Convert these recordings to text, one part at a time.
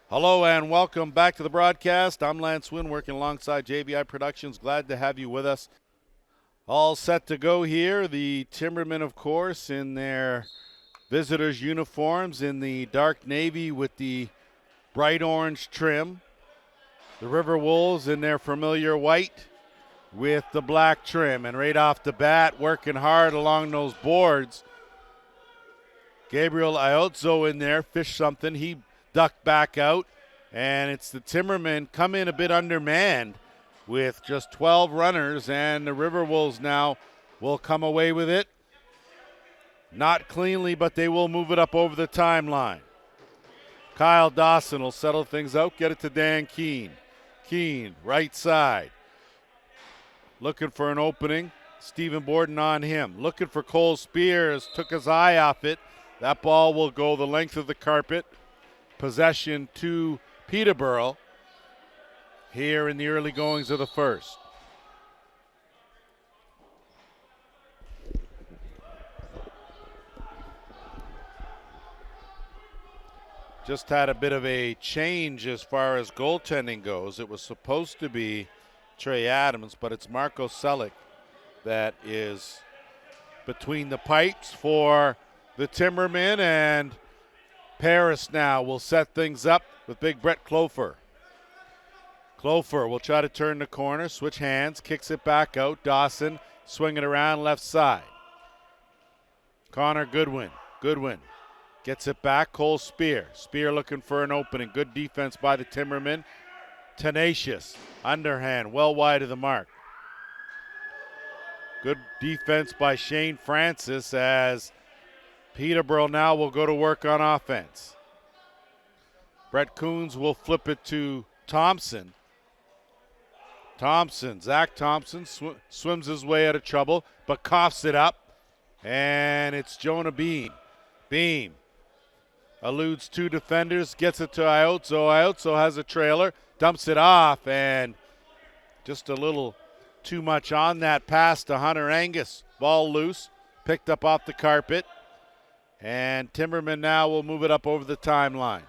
Hello and welcome back to the broadcast. I'm Lance Wynn working alongside JVI Productions. Glad to have you with us. All set to go here. The Timbermen, of course, in their visitors' uniforms in the dark navy with the bright orange trim. The Riverwolves in their familiar white with the black trim. And right off the bat, working hard along those boards. Gabriel Iozzo in there, fished something. He ducked back out, and it's the Timbermen come in a bit undermanned with just 12 runners, and the Riverwolves now will come away with it. Not cleanly, but they will move it up over the timeline. Kyle Dawson will settle things out, get it to Dan Keene. Keene, right side. Looking for an opening. Stephen Borden on him. Looking for Cole Spears, took his eye off it. That ball will go the length of the carpet. Possession to Peterborough here in the early goings of the first. Just had a bit of a change as far as goaltending goes. It was supposed to be Trey Adams, but it's Marco Selick that is between the pipes for the Timbermen, and Paris now will set things up with big Brett Clofer. Clofer will try to turn the corner, switch hands, kicks it back out. Dawson swinging around left side. Connor Goodwin. Goodwin gets it back. Cole Spear. Spear looking for an opening. Good defense by the Timbermen. Tenacious. Underhand. Well wide of the mark. Good defense by Shane Francis as Peterborough now will go to work on offense. Brett Coons will flip it to Thompson. Zach Thompson swims his way out of trouble, but coughs it up, and it's Jonah Beam. Beam eludes two defenders, gets it to Iozzo. Iozzo has a trailer, dumps it off, and just a little too much on that pass to Hunter Angus. Ball loose, picked up off the carpet. And Timbermen now will move it up over the timeline.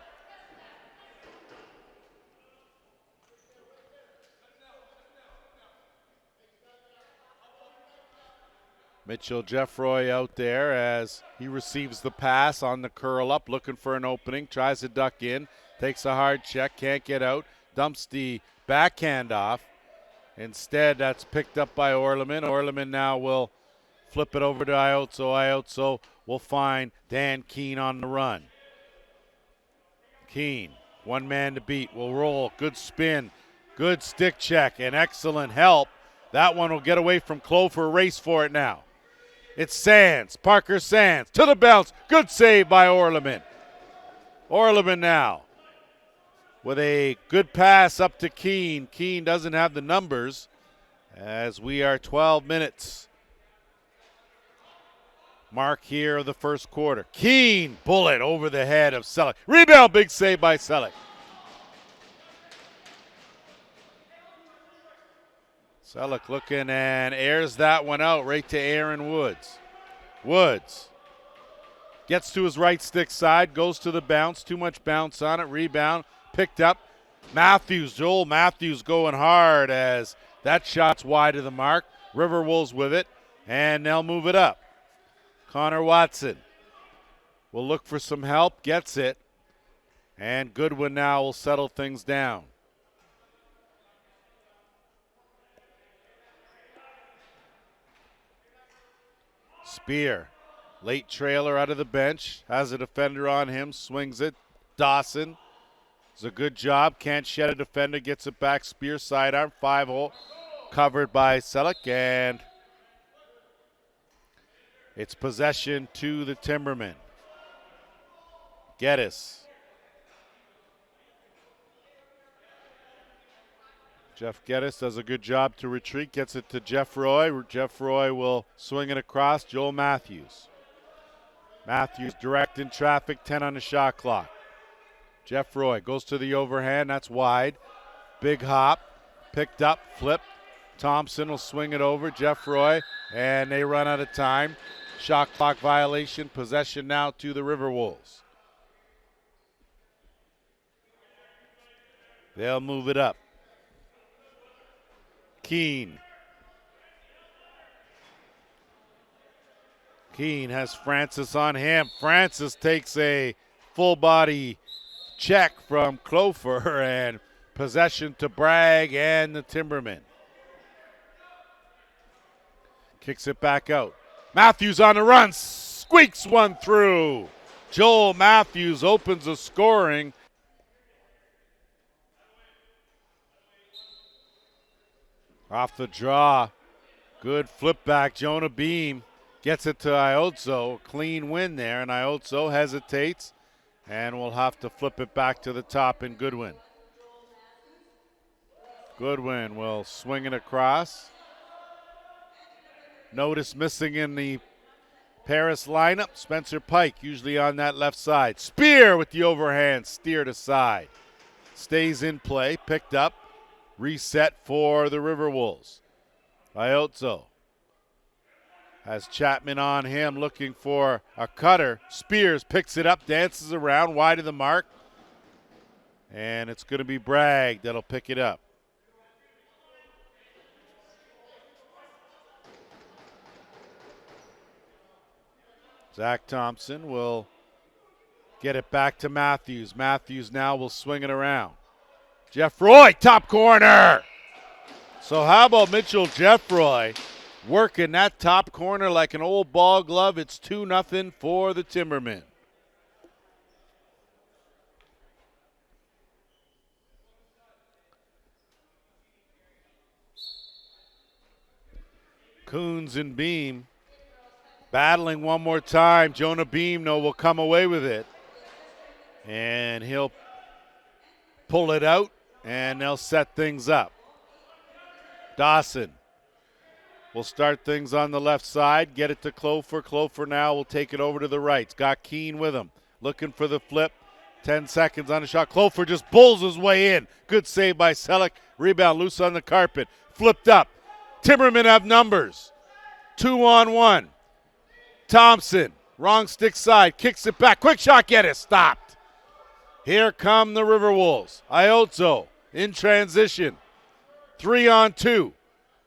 Mitchell Jeffroy out there as he receives the pass on the curl up, looking for an opening, tries to duck in, takes a hard check, can't get out, dumps the backhand off. Instead, that's picked up by Orleman. Orleman now will flip it over to Iozzo. Iozzo will find Dan Keene on the run. Keene, one man to beat, will roll. Good spin, good stick check, and excellent help. That one will get away from Clover. Race for it now. It's Sands, Parker Sands, to the bounce. Good save by Orleman. Orleman now with a good pass up to Keene. Keene doesn't have the numbers as we are 12 minutes. Mark here of the first quarter. Keene, bullet over the head of Selick. Rebound, big save by Selick. Selick looking and airs that one out right to Aaron Woods. Woods gets to his right stick side, goes to the bounce. Too much bounce on it. Rebound, picked up. Matthews, Joel Matthews going hard as that shot's wide of the mark. Riverwolves with it, and they'll move it up. Connor Watson will look for some help, gets it, and Goodwin now will settle things down. Spear, late trailer out of the bench, has a defender on him, swings it. Dawson does a good job, can't shed a defender, gets it back. Spear sidearm, 5-hole, covered by Selick, and it's possession to the Timbermen. Geddes. Jeff Geddes does a good job to retreat, gets it to Jeff Roy. Jeff Roy will swing it across. Joel Matthews. Matthews direct in traffic, 10 on the shot clock. Jeff Roy goes to the overhand, that's wide. Big hop, picked up, flipped. Thompson will swing it over. Jeff Roy, and they run out of time. Shot clock violation. Possession now to the Riverwolves. They'll move it up. Keene. Keene has Francis on him. Francis takes a full body check from Clofer and possession to Bragg and the Timbermen. Kicks it back out. Matthews on the run. Squeaks one through. Joel Matthews opens the scoring. Off the draw. Good flip back. Jonah Beam gets it to Iotso. Clean win there, and Iotso hesitates and will have to flip it back to the top in Goodwin. Goodwin will swing it across. Notice missing in the Paris lineup, Spencer Pike, usually on that left side. Spear with the overhand, steered aside. Stays in play, picked up, reset for the Riverwolves. Iotso has Chapman on him, looking for a cutter. Spears picks it up, dances around, wide of the mark. And it's going to be Bragg that'll pick it up. Zach Thompson will get it back to Matthews. Matthews now will swing it around. Jeffroy, top corner. So how about Mitchell Jeffroy working that top corner like an old ball glove? It's 2-0 for the Timbermen. Coons and Beam battling one more time. Jonah Beam, will come away with it. And he'll pull it out, and they'll set things up. Dawson will start things on the left side, get it to Clofer. Clofer now will take it over to the right. He's got Keene with him, looking for the flip. 10 seconds on the shot. Clofer just bulls his way in. Good save by Selleck. Rebound loose on the carpet. Flipped up. Timbermen have numbers. 2-on-1. Thompson, wrong stick side, kicks it back. Quick shot, get it, stopped. Here come the Riverwolves. Iotso in transition. 3-on-2.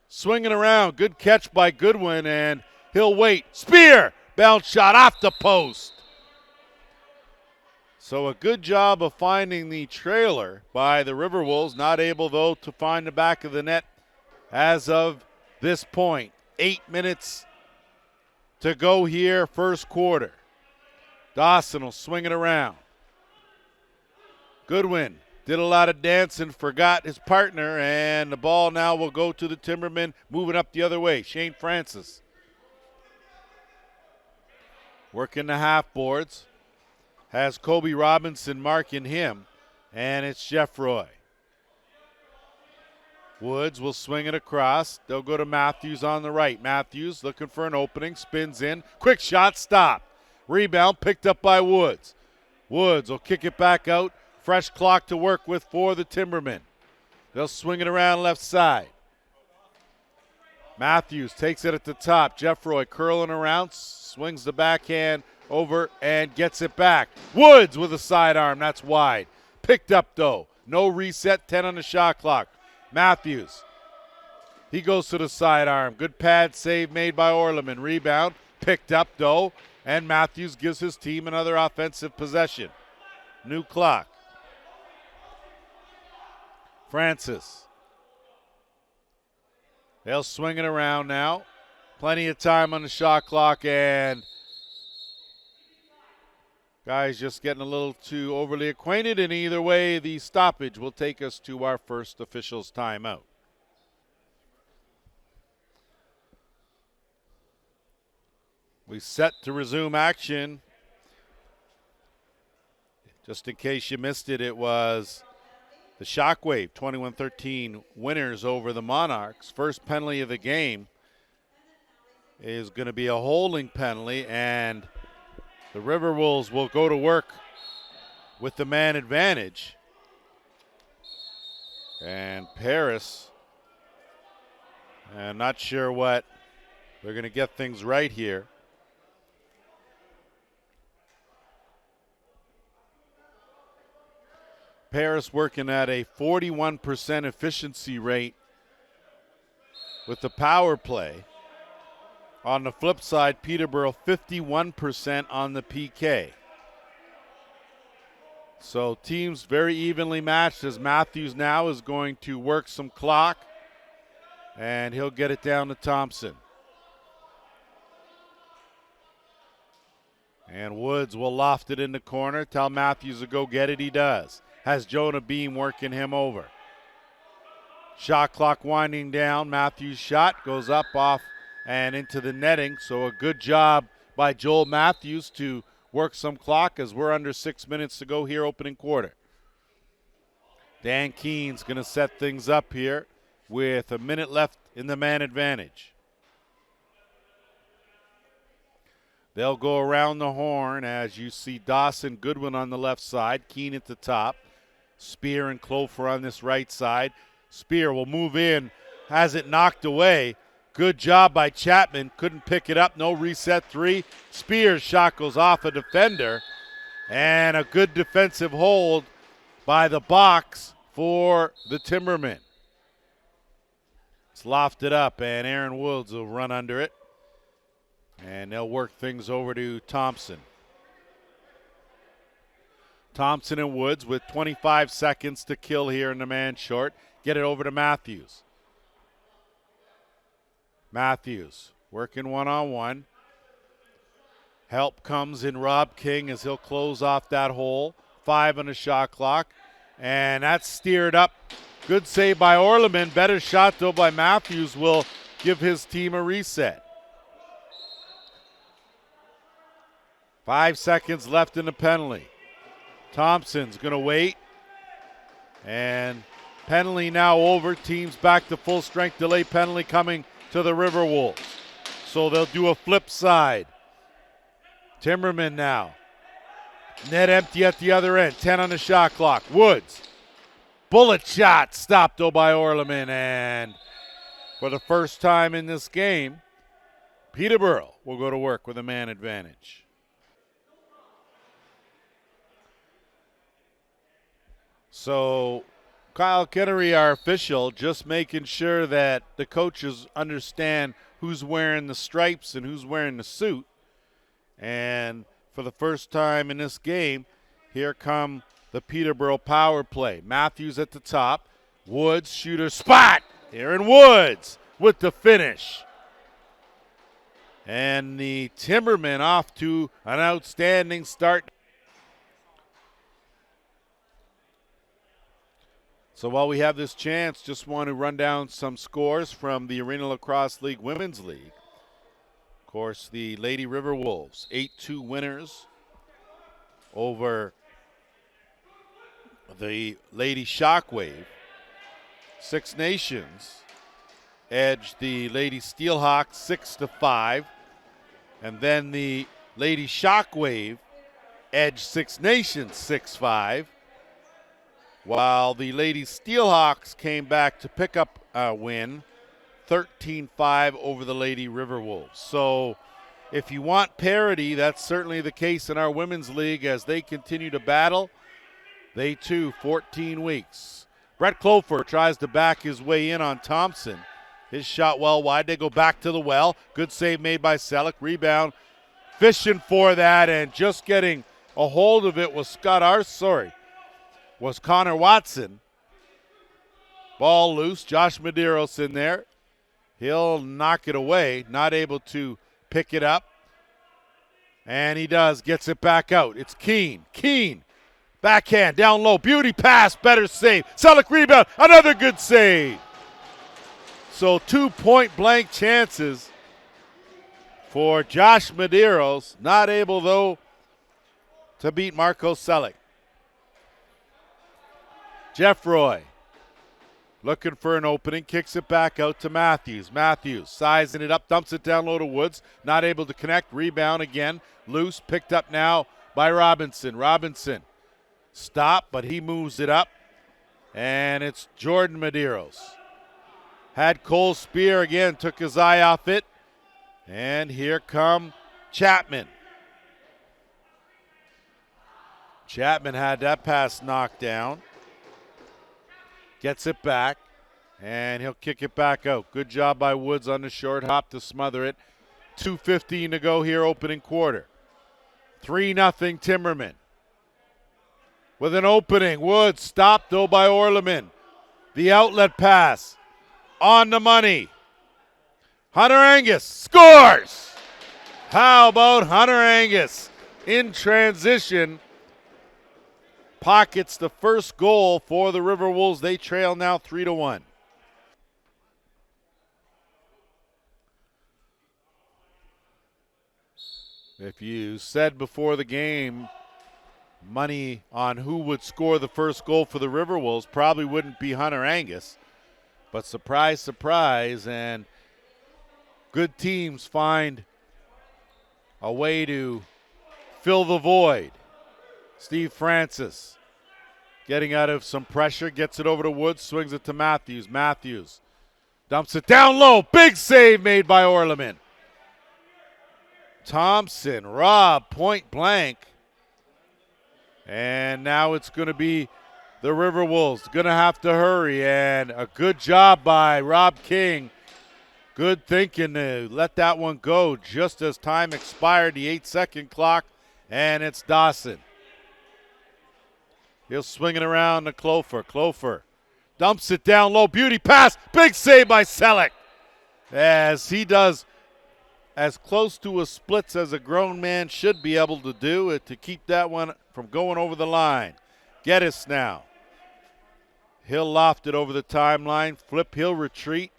Swinging around. Good catch by Goodwin, and he'll wait. Spear! Bounce shot off the post. So a good job of finding the trailer by the Riverwolves. Not able, though, to find the back of the net as of this point. 8 minutes to go here, first quarter. Dawson will swing it around. Goodwin did a lot of dancing, forgot his partner, and the ball now will go to the Timbermen, moving up the other way. Shane Francis working the half boards. Has Kobe Robinson marking him, and it's Jeffroy. Woods will swing it across. They'll go to Matthews on the right. Matthews looking for an opening, spins in. Quick shot, stop. Rebound picked up by Woods. Woods will kick it back out. Fresh clock to work with for the Timbermen. They'll swing it around left side. Matthews takes it at the top. Jeffroy curling around, swings the backhand over and gets it back. Woods with a sidearm. That's wide. Picked up, though. No reset, 10 on the shot clock. Matthews, he goes to the sidearm. Good pad save made by Orleman. Rebound, picked up though, and Matthews gives his team another offensive possession. New clock. Francis. They'll swing it around now. Plenty of time on the shot clock, and guys just getting a little too overly acquainted, and either way, the stoppage will take us to our first official's timeout. We set to resume action. Just in case you missed it, it was the Shockwave 21-13 winners over the Monarchs. First penalty of the game is going to be a holding penalty, and the Riverwolves will go to work with the man advantage. And Paris, I'm not sure what, they're going to get things right here. Paris working at a 41% efficiency rate with the power play. On the flip side, Peterborough 51% on the PK. So teams very evenly matched as Matthews now is going to work some clock, and he'll get it down to Thompson. And Woods will loft it in the corner. Tell Matthews to go get it. He does. Has Jonah Beam working him over. Shot clock winding down. Matthews' shot goes up, off, and into the netting. So a good job by Joel Matthews to work some clock as we're under 6 minutes to go here, opening quarter. Dan Keene's going to set things up here with a minute left in the man advantage. They'll go around the horn as you see Dawson Goodwin on the left side, Keene at the top, Spear and Clofer on this right side. Spear will move in, has it knocked away. Good job by Chapman, couldn't pick it up, no reset three. Spear's shot goes off a defender, and a good defensive hold by the box for the Timbermen. It's lofted up, and Aaron Woods will run under it. And they'll work things over to Thompson. Thompson and Woods with 25 seconds to kill here in the man short. Get it over to Matthews. Matthews working one-on-one. Help comes in Rob King as he'll close off that hole. 5 on the shot clock. And that's steered up. Good save by Orleman. Better shot though by Matthews will give his team a reset. 5 seconds left in the penalty. Thompson's going to wait. And penalty now over. Teams back to full strength. Delay penalty coming to the Riverwolves. So they'll do a flip side. Timbermen now. Net empty at the other end. 10 on the shot clock. Woods. Bullet shot stopped though by Orleman. And for the first time in this game, Peterborough will go to work with a man advantage. So Kyle Kennery, our official, just making sure that the coaches understand who's wearing the stripes and who's wearing the suit. And for the first time in this game, here come the Peterborough power play. Matthews at the top. Woods, shooter spot. Aaron Woods with the finish. And the Timbermen off to an outstanding start. So while we have this chance, just want to run down some scores from the Arena Lacrosse League Women's League. Of course, the Lady Riverwolves, 8-2 winners over the Lady Shockwave. Six Nations edged the Lady Steelhawks 6-5. And then the Lady Shockwave edged Six Nations 6-5. While the Lady Steelhawks came back to pick up a win, 13-5 over the Lady Riverwolves. So if you want parity, that's certainly the case in our women's league as they continue to battle. They too, 14 weeks. Brett Clofer tries to back his way in on Thompson. His shot well wide. They go back to the well. Good save made by Selleck. Rebound. Fishing for that and just getting a hold of it was was Connor Watson. Ball loose. Josh Medeiros in there. He'll knock it away. Not able to pick it up. And he does. Gets it back out. It's Keene. Keene. Backhand. Down low. Beauty pass. Better save. Selleck rebound. Another good save. So 2 point-blank chances for Josh Medeiros. Not able, though, to beat Marco Selleck. Jeff Roy looking for an opening, kicks it back out to Matthews. Matthews sizing it up, dumps it down low to Woods. Not able to connect, rebound again. Loose, picked up now by Robinson. Robinson stopped, but he moves it up. And it's Jordan Medeiros. Had Cole Spear again, took his eye off it. And here come Chapman. Chapman had that pass knocked down. Gets it back, and he'll kick it back out. Good job by Woods on the short hop to smother it. 2:15 to go here, opening quarter. 3-0 Timbermen. With an opening, Woods stopped though by Orleman. The outlet pass, on the money. Hunter Angus scores! How about Hunter Angus? In transition, pockets the first goal for the Riverwolves. They trail now 3-1. If you said before the game money on who would score the first goal for the Riverwolves, probably wouldn't be Hunter Angus. But surprise, surprise, and good teams find a way to fill the void. Steve Francis getting out of some pressure, gets it over to Woods, swings it to Matthews. Matthews dumps it down low. Big save made by Orleman. Thompson, Rob, point blank. And now it's going to be the Riverwolves. Going to have to hurry. And a good job by Rob King. Good thinking to let that one go just as time expired, the 8-second clock. And it's Dawson. He'll swing it around to Clofer. Clofer dumps it down low. Beauty pass. Big save by Selleck. As he does as close to a splits as a grown man should be able to do to keep that one from going over the line. Geddes now. He'll loft it over the timeline. Flip, he'll retreat.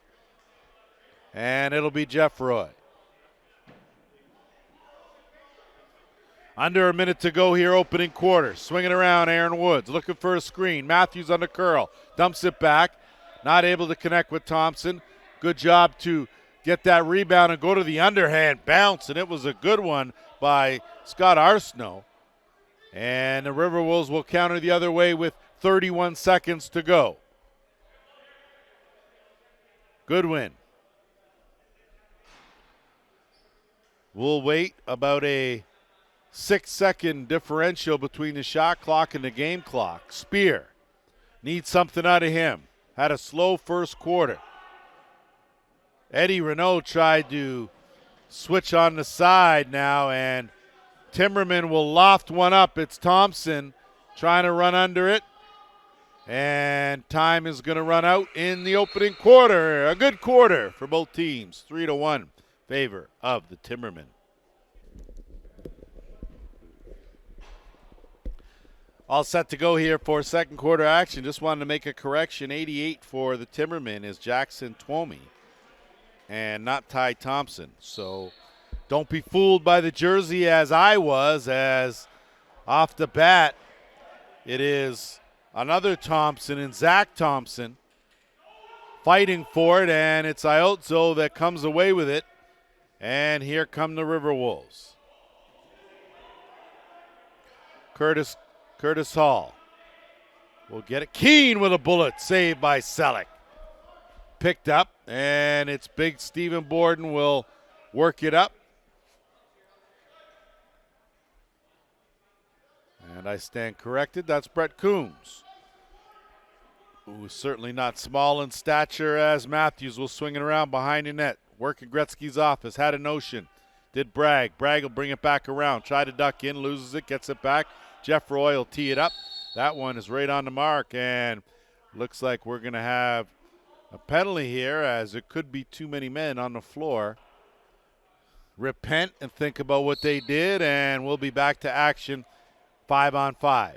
And it'll be Jeff Roy. Under a minute to go here, opening quarter. Swinging around, Aaron Woods looking for a screen. Matthews on the curl. Dumps it back. Not able to connect with Thompson. Good job to get that rebound and go to the underhand bounce, and it was a good one by Scott Arsenault. And the Riverwolves will counter the other way with 31 seconds to go. Goodwin. We'll wait about a 6-second differential between the shot clock and the game clock. Spear needs something out of him. Had a slow first quarter. Eddie Renault tried to switch on the side now, and Timberman will loft one up. It's Thompson trying to run under it, and time is going to run out in the opening quarter. A good quarter for both teams, 3-1 favor of the Timbermen. All set to go here for second quarter action. Just wanted to make a correction. 88 for the Timbermen is Jackson Twomey and not Ty Thompson. So don't be fooled by the jersey as I was, as off the bat it is another Thompson and Zach Thompson fighting for it, and it's Iotzo that comes away with it. And here come the Riverwolves. Curtis Hall will get it. Keene with a bullet, saved by Selleck. Picked up, and it's big Stephen Borden will work it up. And I stand corrected. That's Brett Coombs, who is certainly not small in stature, as Matthews will swing it around behind the net. Working Gretzky's office, had a notion. Did Bragg. Bragg will bring it back around. Try to duck in, loses it, gets it back. Jeff Roy will tee it up. That one is right on the mark, and looks like we're going to have a penalty here, as it could be too many men on the floor. Repent and think about what they did, and we'll be back to action 5-on-5.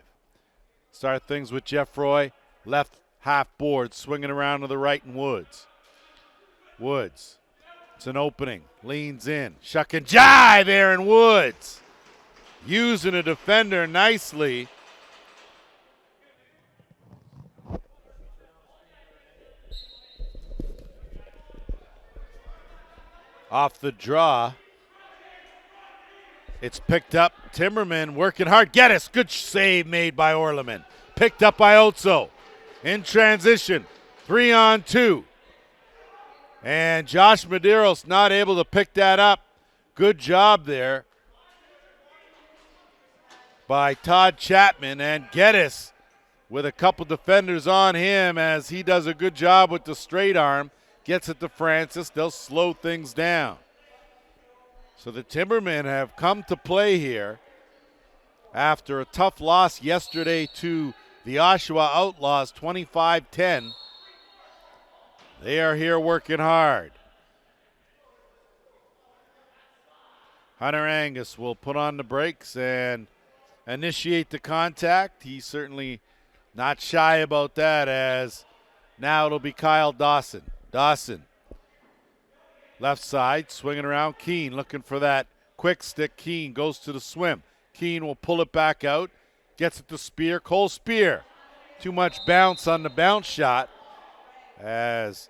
Start things with Jeff Roy, left half board, swinging around to the right, and Woods. Woods, it's an opening, leans in, shuck and jive, Aaron Woods. Using a defender nicely. Off the draw. It's picked up. Timberman working hard. Geddes. Good save made by Orleman. Picked up by Otso. In transition. 3-on-2. And Josh Medeiros not able to pick that up. Good job there by Todd Chapman, and Geddes with a couple defenders on him as he does a good job with the straight arm. Gets it to Francis. They'll slow things down. So the Timbermen have come to play here after a tough loss yesterday to the Oshawa Outlaws, 25-10. They are here working hard. Hunter Angus will put on the brakes and initiate the contact. He's certainly not shy about that, as now it'll be Kyle Dawson. Dawson, left side, swinging around. Keene looking for that quick stick. Keene goes to the swim. Keene will pull it back out. Gets it to Spear. Cole Spear. Too much bounce on the bounce shot, as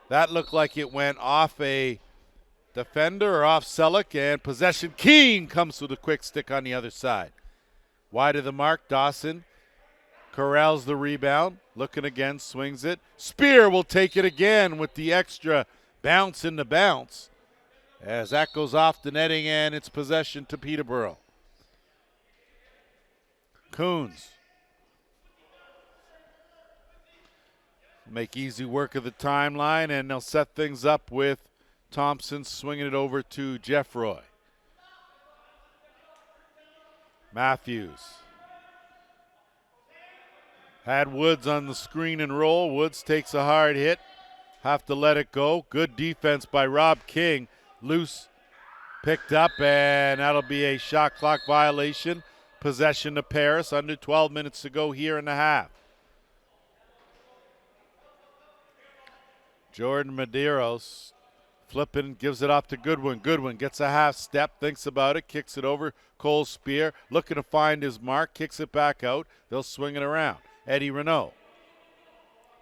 that looked like it went off a defender or off Selleck, and possession. Keene comes with a quick stick on the other side. Wide of the mark, Dawson corrals the rebound. Looking again, swings it. Spear will take it again with the extra bounce in the bounce, as that goes off the netting, and it's possession to Peterborough. Coons make easy work of the timeline, and they'll set things up with Thompson swinging it over to Jeffroy. Matthews had Woods on the screen and roll. Woods takes a hard hit. Have to let it go. Good defense by Rob King. Loose picked up, and that'll be a shot clock violation. Possession to Paris. Under 12 minutes to go here in the half. Jordan Medeiros flipping, gives it off to Goodwin. Goodwin gets a half step, thinks about it, kicks it over. Cole Spear looking to find his mark, kicks it back out. They'll swing it around. Eddie Renault.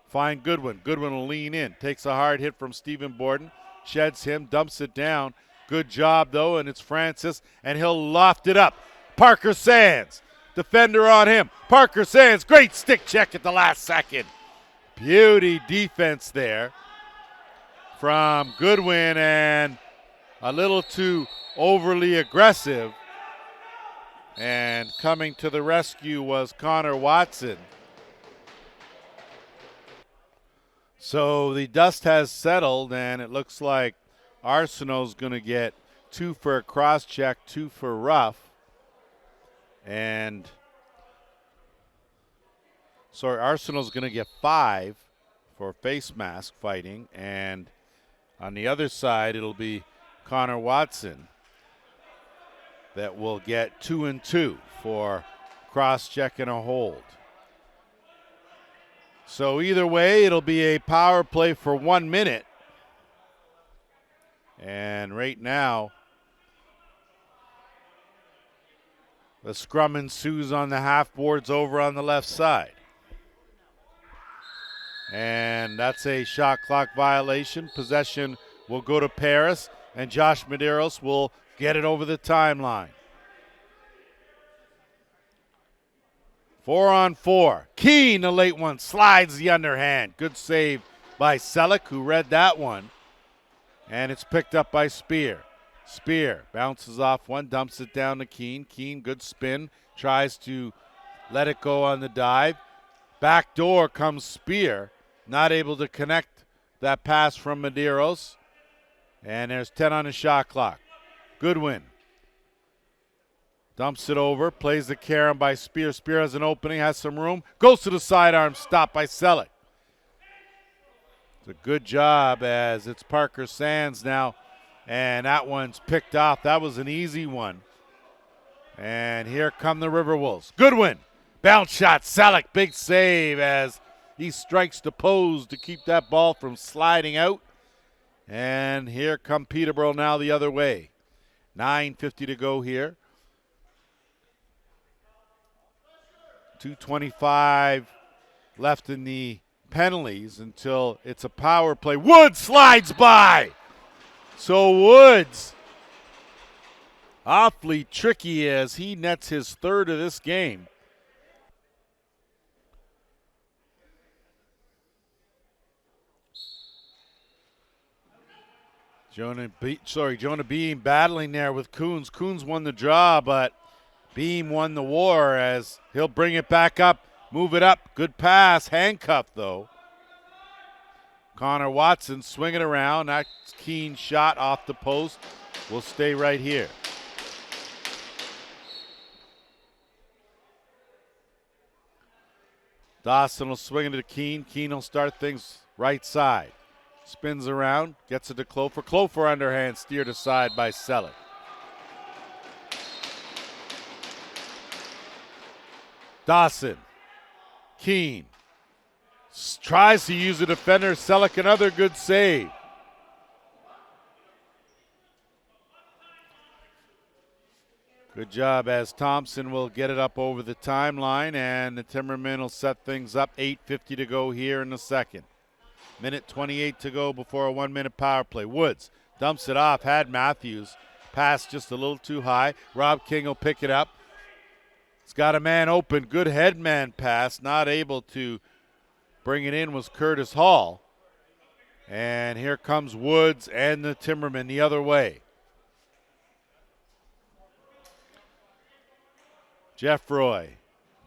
Find Goodwin. Goodwin will lean in. Takes a hard hit from Stephen Borden. Sheds him, dumps it down. Good job, though, and it's Francis, and he'll loft it up. Parker Sands. Defender on him. Parker Sands. Great stick check at the last second. Beauty defense there from Goodwin, and a little too overly aggressive. And coming to the rescue was Connor Watson. So the dust has settled, and it looks like Arsenault's going to get 2 for a cross check, 2 for rough. And Arsenault's going to get 5 for face mask fighting, and on the other side, it'll be Connor Watson that will get 2 and 2 for cross-check and a hold. So either way, it'll be a power play for 1 minute. And right now, the scrum ensues on the half boards over on the left side. And that's a shot clock violation. Possession will go to Paris, and Josh Medeiros will get it over the timeline. 4-on-4. Keene, the late one, slides the underhand. Good save by Selleck, who read that one. And it's picked up by Spear. Spear bounces off one, dumps it down to Keene. Keene, good spin, tries to let it go on the dive. Back door comes Spear, not able to connect that pass from Medeiros. And there's 10 on the shot clock. Goodwin dumps it over, plays the carom by Spear. Spear has an opening, has some room, goes to the sidearm, stopped by Selleck. It's a good job, as it's Parker Sands now, and that one's picked off. That was an easy one. And here come the Riverwolves. Goodwin, bounce shot, Selleck, big save as he strikes the pose to keep that ball from sliding out. And here come Peterborough now the other way. 9:50 to go here. 2:25 left in the penalties until it's a power play. Woods slides by. So Woods, awfully tricky as he nets his 3rd of this game. Jonah Beam battling there with Coons. Coons won the draw, but Beam won the war as he'll bring it back up move it up. Good pass, handcuffed though. Connor Watson swinging around. That keen shot off the post will stay right here. Dawson will swing it to Keene. Keene will start things right side. Spins around, gets it to Clofer. Clofer underhand, steered aside by Selleck. Dawson. Keene. Tries to use a defender. Selleck, another good save. Good job as Thompson will get it up over the timeline, and the Timbermen will set things up. 8:50 to go here in the second. Minute 28 to go before a 1-minute power play. Woods dumps it off, had Matthews. Pass just a little too high. Rob King will pick it up. It's got a man open. Good headman pass. Not able to bring it in was Curtis Hall. And here comes Woods and the Timbermen the other way. Jeffroy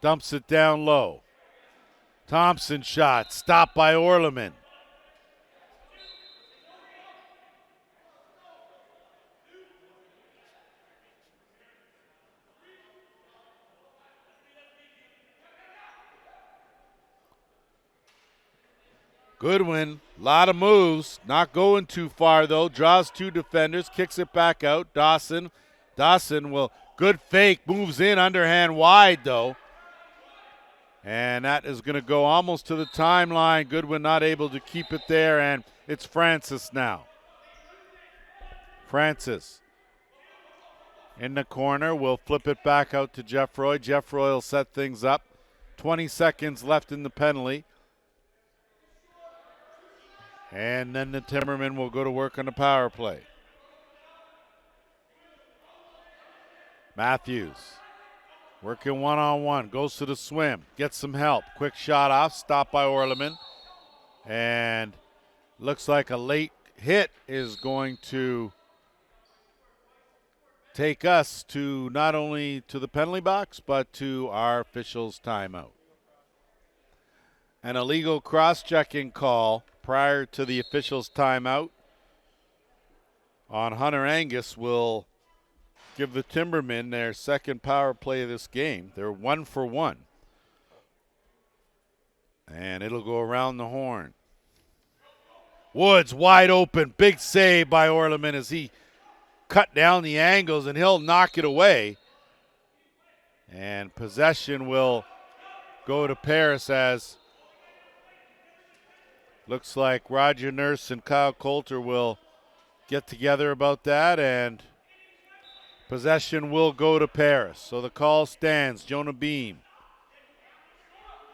dumps it down low. Thompson shot, stopped by Orleman. Goodwin, a lot of moves, not going too far though. Draws two defenders, kicks it back out. Dawson will, good fake, moves in, underhand wide though. And that is going to go almost to the timeline. Goodwin not able to keep it there, and it's Francis now. Francis in the corner will flip it back out to Jeffroy. Jeffroy will set things up. 20 seconds left in the penalty. And then the Timbermen will go to work on the power play. Matthews working one-on-one, goes to the swim, gets some help. Quick shot off, stopped by Orleman. And looks like a late hit is going to take us to not only to the penalty box, but to our officials' timeout. An illegal cross-checking call prior to the officials' timeout on Hunter Angus will give the Timbermen their second power play of this game. They're 1 for 1. And it'll go around the horn. Woods wide open. Big save by Orleman as he cut down the angles, and he'll knock it away. And possession will go to Paris as looks like Roger Nurse and Kyle Coulter will get together about that, and possession will go to Paris. So the call stands. Jonah Beam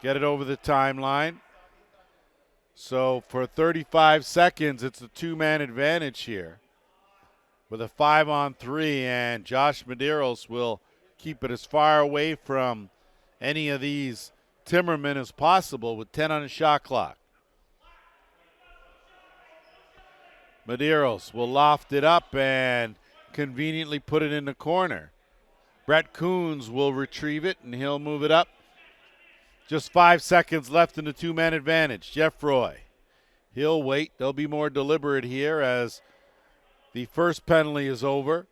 get it over the timeline. So for 35 seconds, it's a two-man advantage here with a 5-on-3, and Josh Medeiros will keep it as far away from any of these Timbermen as possible with 10 on the shot clock. Medeiros will loft it up and conveniently put it in the corner. Brett Coons will retrieve it, and he'll move it up. Just 5 seconds left in the two-man advantage. Jeffroy, he'll wait. They'll be more deliberate here as the first penalty is over,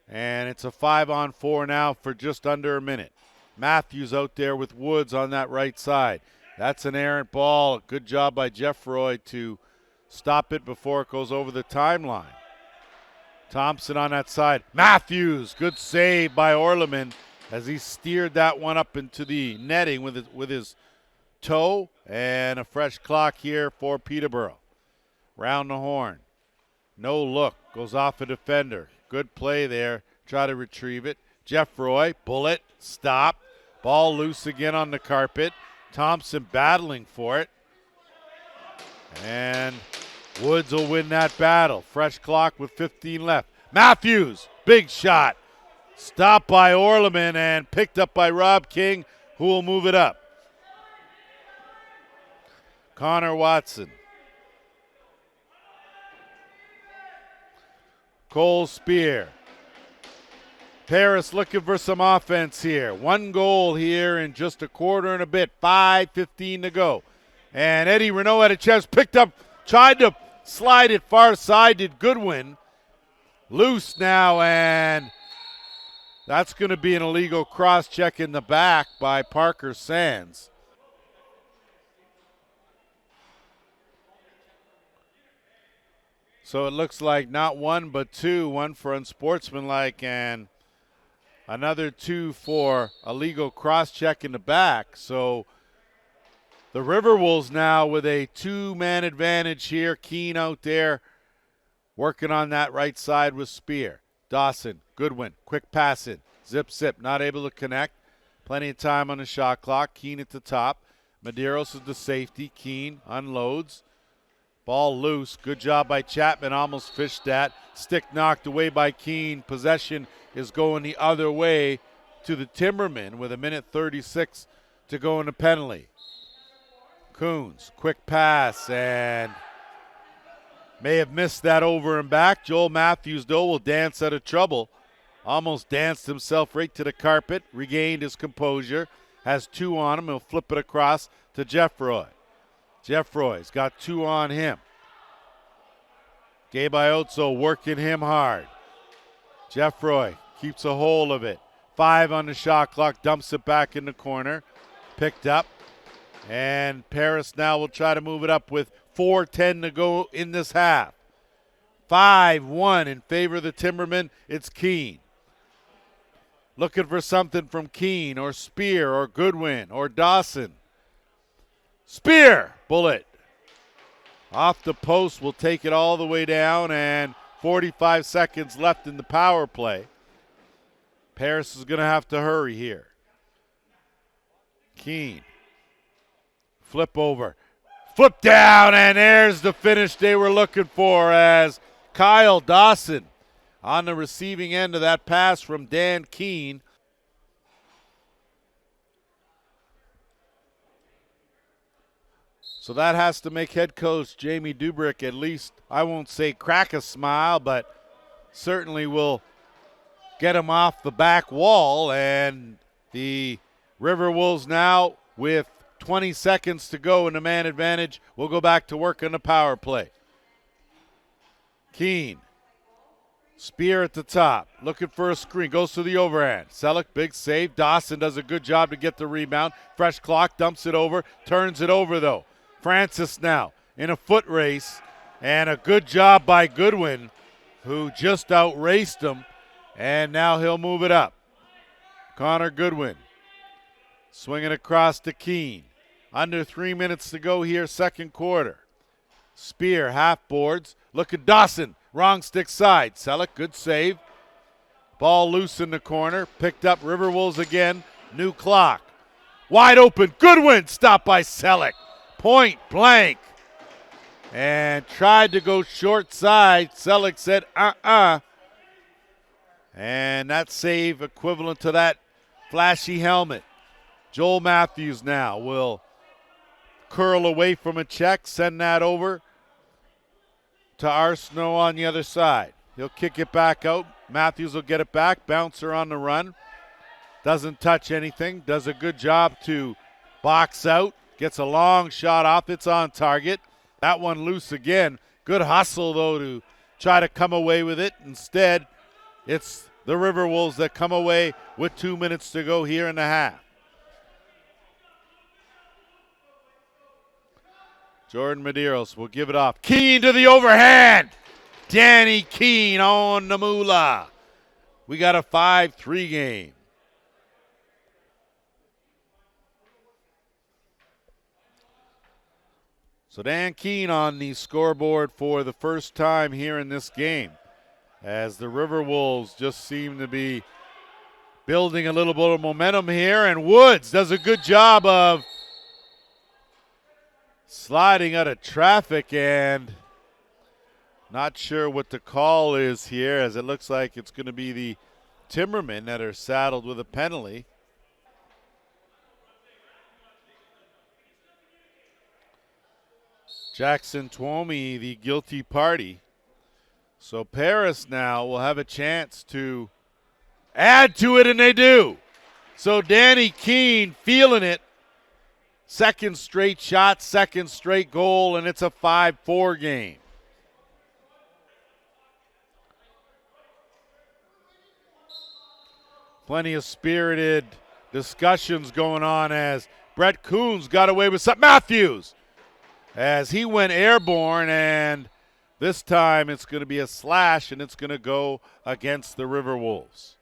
and it's a 5-on-4 now for just under a minute. Matthews out there with Woods on that right side. That's an errant ball. Good job by Jeffroy to stop it before it goes over the timeline. Thompson on that side. Matthews, good save by Orleman as he steered that one up into the netting with his toe, and a fresh clock here for Peterborough. Round the horn. No look. Goes off a defender. Good play there. Try to retrieve it. Jeffroy, bullet, stop. Ball loose again on the carpet. Thompson battling for it. And Woods will win that battle. Fresh clock with 15 left. Matthews, big shot. Stopped by Orleman and picked up by Rob King, who will move it up. Connor Watson. Cole Spear. Paris looking for some offense here. 1 goal here in just a quarter and a bit. 5:15 to go. And Eddie Renault had a chance, picked up, tried to slide it far side, did Goodwin. Loose now, and that's going to be an illegal cross-check in the back by Parker Sands. So it looks like not one but two, one for unsportsmanlike and another 2 for a legal cross-check in the back. So the Riverwolves now with a 2-man advantage here. Keene out there working on that right side with Spear. Dawson, Goodwin, quick pass in. Zip, not able to connect. Plenty of time on the shot clock. Keene at the top. Medeiros is the safety. Keene unloads. Ball loose. Good job by Chapman. Almost fished that. Stick knocked away by Keene. Possession is going the other way to the Timbermen with 1:36 to go in the penalty. Coons, quick pass, and may have missed that over and back. Joel Matthews, though, will dance out of trouble. Almost danced himself right to the carpet. Regained his composure. Has 2 on him. He'll flip it across to Jeffroy. Jeffroy's got 2 on him. Gabe Iotso working him hard. Jeffroy keeps a hold of it. 5 on the shot clock. Dumps it back in the corner. Picked up. And Paris now will try to move it up with 4:10 to go in this half. 5-1 in favor of the Timbermen. It's Keene. Looking for something from Keene or Spear or Goodwin or Dawson. Spear! Bullet. Off the post, will take it all the way down, and 45 seconds left in the power play. Paris is going to have to hurry here. Keene. Flip over. Flip down, and there's the finish they were looking for as Kyle Dawson on the receiving end of that pass from Dan Keene. So that has to make head coach Jamie Dubrick at least, I won't say crack a smile, but certainly will get him off the back wall. And the Riverwolves now with 20 seconds to go in the man advantage will go back to work on the power play. Keene. Spear at the top, looking for a screen, goes to the overhand. Selleck, big save. Dawson does a good job to get the rebound. Fresh clock, dumps it over, turns it over though. Francis now in a foot race, and a good job by Goodwin, who just outraced him, and now he'll move it up. Connor Goodwin swinging across to Keene. Under 3 minutes to go here, second quarter. Spear, half boards. Look at Dawson, wrong stick side. Selleck, good save. Ball loose in the corner. Picked up Riverwolves again. New clock. Wide open. Goodwin, stopped by Selleck. Point blank. And tried to go short side. Selleck said, And that save equivalent to that flashy helmet. Joel Matthews now will curl away from a check, send that over to Arsenault on the other side. He'll kick it back out. Matthews will get it back. Bouncer on the run. Doesn't touch anything. Does a good job to box out. Gets a long shot off. It's on target. That one loose again. Good hustle, though, to try to come away with it. Instead, it's the Riverwolves that come away with 2 minutes to go here in the half. Jordan Medeiros will give it off. Keene to the overhand. Danny Keene on the moolah. We got a 5-3 game. So Dan Keene on the scoreboard for the first time here in this game, as the Riverwolves just seem to be building a little bit of momentum here, and Woods does a good job of sliding out of traffic, and not sure what the call is here, as it looks like it's going to be the Timbermen that are saddled with a penalty. Jackson Twomey, the guilty party. So Paris now will have a chance to add to it, and they do. So Danny Keene feeling it. Second straight shot, second straight goal, and it's a 5-4 game. Plenty of spirited discussions going on as Brett Coons got away with something. Matthews, as he went airborne, and this time it's going to be a slash, and it's going to go against the Riverwolves.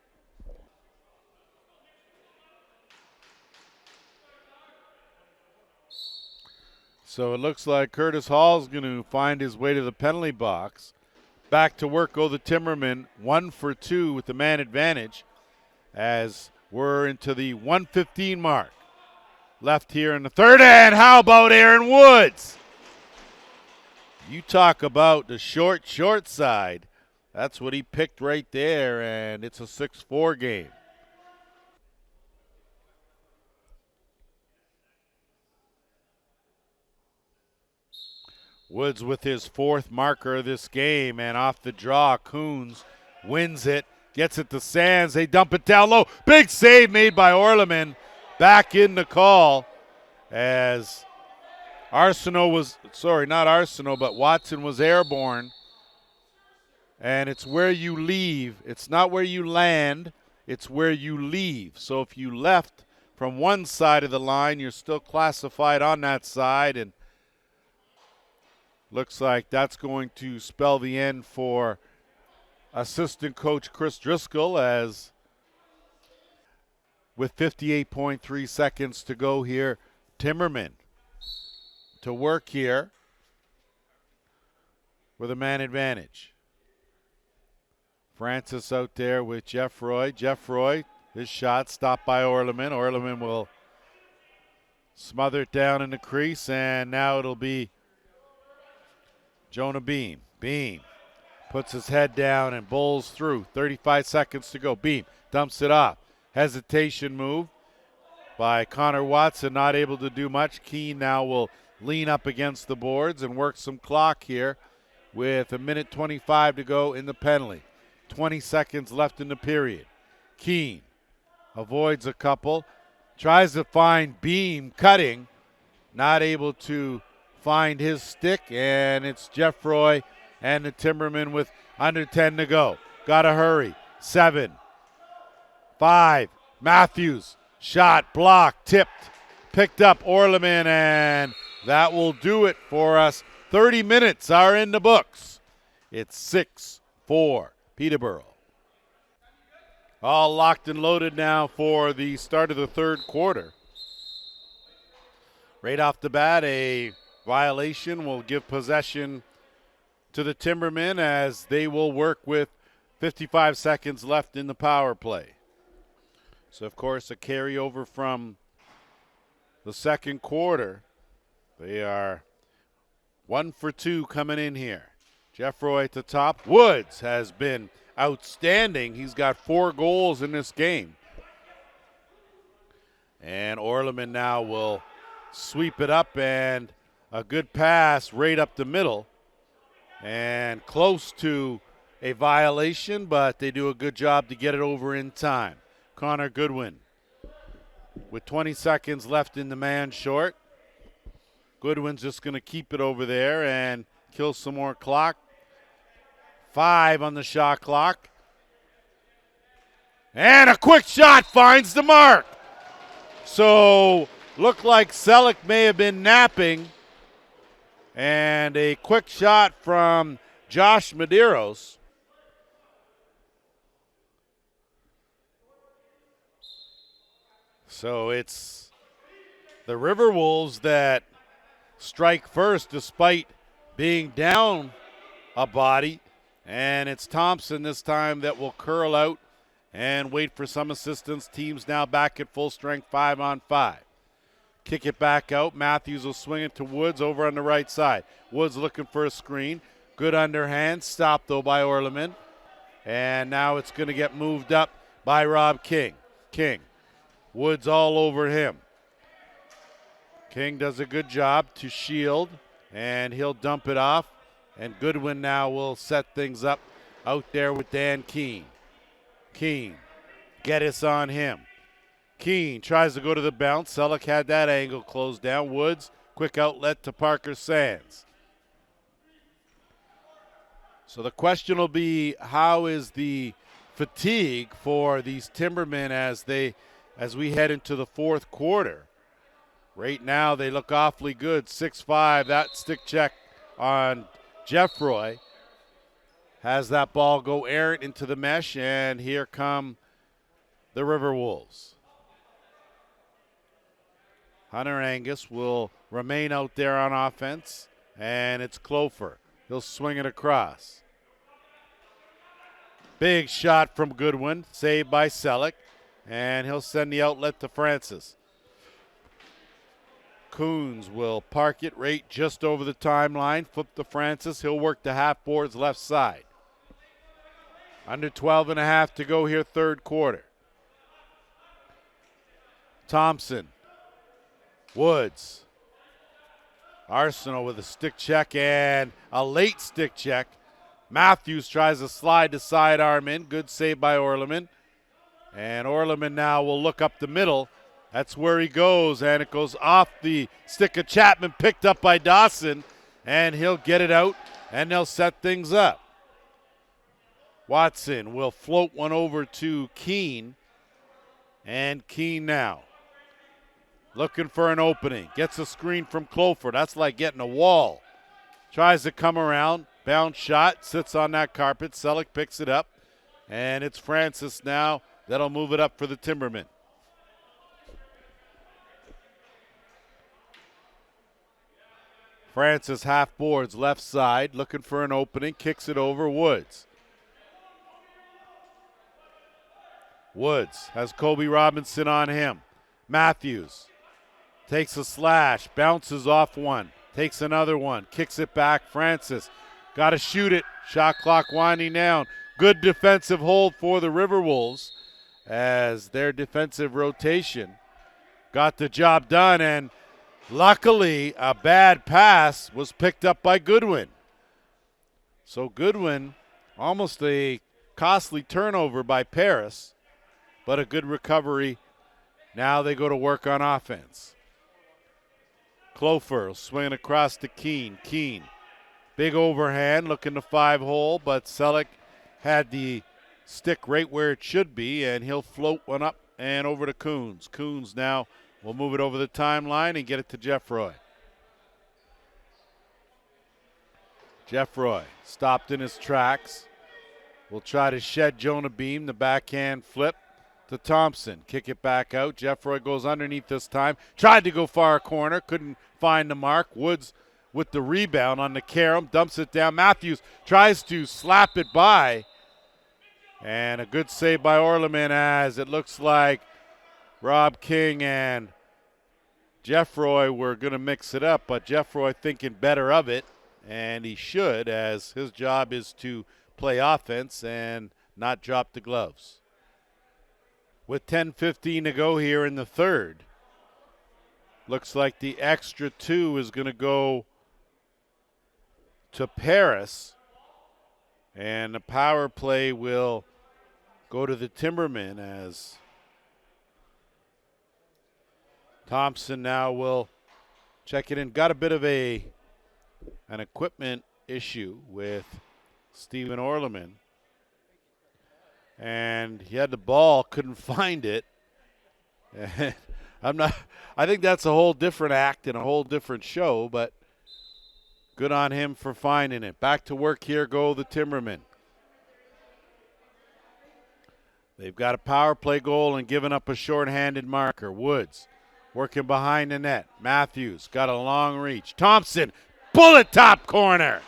So it looks like Curtis Hall's going to find his way to the penalty box. Back to work go the Timbermen, 1 for 2 with the man advantage as we're into the 1:15 mark. Left here in the third, and how about Aaron Woods? You talk about the short side. That's what he picked right there, and it's a 6-4 game. Woods with his fourth marker of this game, and off the draw, Coons wins it, gets it to Sands. They dump it down low. Big save made by Orleman. Back in the call as Watson was airborne. And it's where you leave. It's not where you land, it's where you leave. So if you left from one side of the line, you're still classified on that side, and looks like that's going to spell the end for assistant coach Chris Driscoll, as with 58.3 seconds to go here, Timbermen to work here with a man advantage. Francis out there with Jeff Roy. Jeff Roy, his shot stopped by Orleman. Orleman will smother it down in the crease, and now it'll be Jonah Beam. Beam puts his head down and bowls through. 35 seconds to go. Beam dumps it off. Hesitation move by Connor Watson, not able to do much. Keene now will lean up against the boards and work some clock here with 1:25 to go in the penalty. 20 seconds left in the period. Keene avoids a couple, tries to find Beam cutting, not able to find his stick, and it's Jeff Roy and the Timbermen with under 10 to go. Gotta hurry. 7, 5, Matthews, shot, blocked, tipped, picked up Orleman, and that will do it for us. 30 minutes are in the books. It's 6-4 Peterborough. All locked and loaded now for the start of the third quarter. Right off the bat, a violation will give possession to the Timbermen as they will work with 55 seconds left in the power play. So, of course, a carryover from the second quarter. They are 1 for 2 coming in here. Jeff Roy at the top. Woods has been outstanding. He's got 4 goals in this game. And Orleman now will sweep it up, and a good pass right up the middle. And close to a violation, but they do a good job to get it over in time. Connor Goodwin with 20 seconds left in the man short. Goodwin's just going to keep it over there and kill some more clock. 5 on the shot clock. And a quick shot finds the mark. So looked like Selleck may have been napping. And a quick shot from Josh Medeiros. So it's the Riverwolves that strike first despite being down a body. And it's Thompson this time that will curl out and wait for some assistance. Team's now back at full strength, 5-on-5. Kick it back out. Matthews will swing it to Woods over on the right side. Woods looking for a screen. Good underhand. Stopped, though, by Orleman. And now it's going to get moved up by Rob King. King. Woods all over him. King does a good job to shield, and he'll dump it off. And Goodwin now will set things up out there with Dan Keene. Keene Geddes on him. Keene tries to go to the bounce. Selleck had that angle closed down. Woods, quick outlet to Parker Sands. So the question will be, how is the fatigue for these Timbermen as we head into the fourth quarter? Right now they look awfully good. 6-5, that stick check on Jeffroy. Has that ball go errant into the mesh, and here come the Riverwolves. Hunter Angus will remain out there on offense, and it's Clofer. He'll swing it across. Big shot from Goodwin, saved by Selleck, and he'll send the outlet to Francis. Coons will park it right just over the timeline, flip to Francis. He'll work the half boards left side. Under 12.5 to go here, third quarter. Thompson. Woods. Arsenal with a stick check and a late stick check. Matthews tries to slide the sidearm in. Good save by Orleman. And Orleman now will look up the middle. That's where he goes, and it goes off the stick of Chapman, picked up by Dawson, and he'll get it out, and they'll set things up. Watson will float one over to Keene, and Keene now looking for an opening. Gets a screen from Clofer. That's like getting a wall. Tries to come around. Bounce shot. Sits on that carpet. Selleck picks it up. And it's Francis now that'll move it up for the Timbermen. Francis half boards left side. Looking for an opening. Kicks it over. Woods. Woods has Kobe Robinson on him. Matthews takes a slash, bounces off one, takes another one, kicks it back. Francis got to shoot it. Shot clock winding down. Good defensive hold for the Riverwolves as their defensive rotation got the job done, and luckily a bad pass was picked up by Goodwin. So Goodwin, almost a costly turnover by Paris, but a good recovery. Now they go to work on offense. Clofer swinging across to Keene. Keene, big overhand, looking to 5-hole, but Selleck had the stick right where it should be, and he'll float one up and over to Coons. Coons now will move it over the timeline and get it to Jeffroy. Jeffroy stopped in his tracks. Will try to shed Jonah Beam, the backhand flip to Thompson. Kick it back out. Jeffroy goes underneath this time. Tried to go far corner. Couldn't find the mark. Woods with the rebound on the carom. Dumps it down. Matthews tries to slap it by. And a good save by Orleman as it looks like Rob King and Jeffroy were going to mix it up. But Jeffroy thinking better of it. And he should, as his job is to play offense and not drop the gloves. With 10:15 to go here in the third, looks like the extra 2 is going to go to Paris, and the power play will go to the Timbermen as Thompson now will check it in. Got a bit of an equipment issue with Stephen Orleman. And he had the ball, couldn't find it. And I think that's a whole different act and a whole different show, but good on him for finding it. Back to work here go the Timbermen. They've got a power play goal and given up a shorthanded marker. Woods working behind the net. Matthews got a long reach. Thompson, bullet top corner.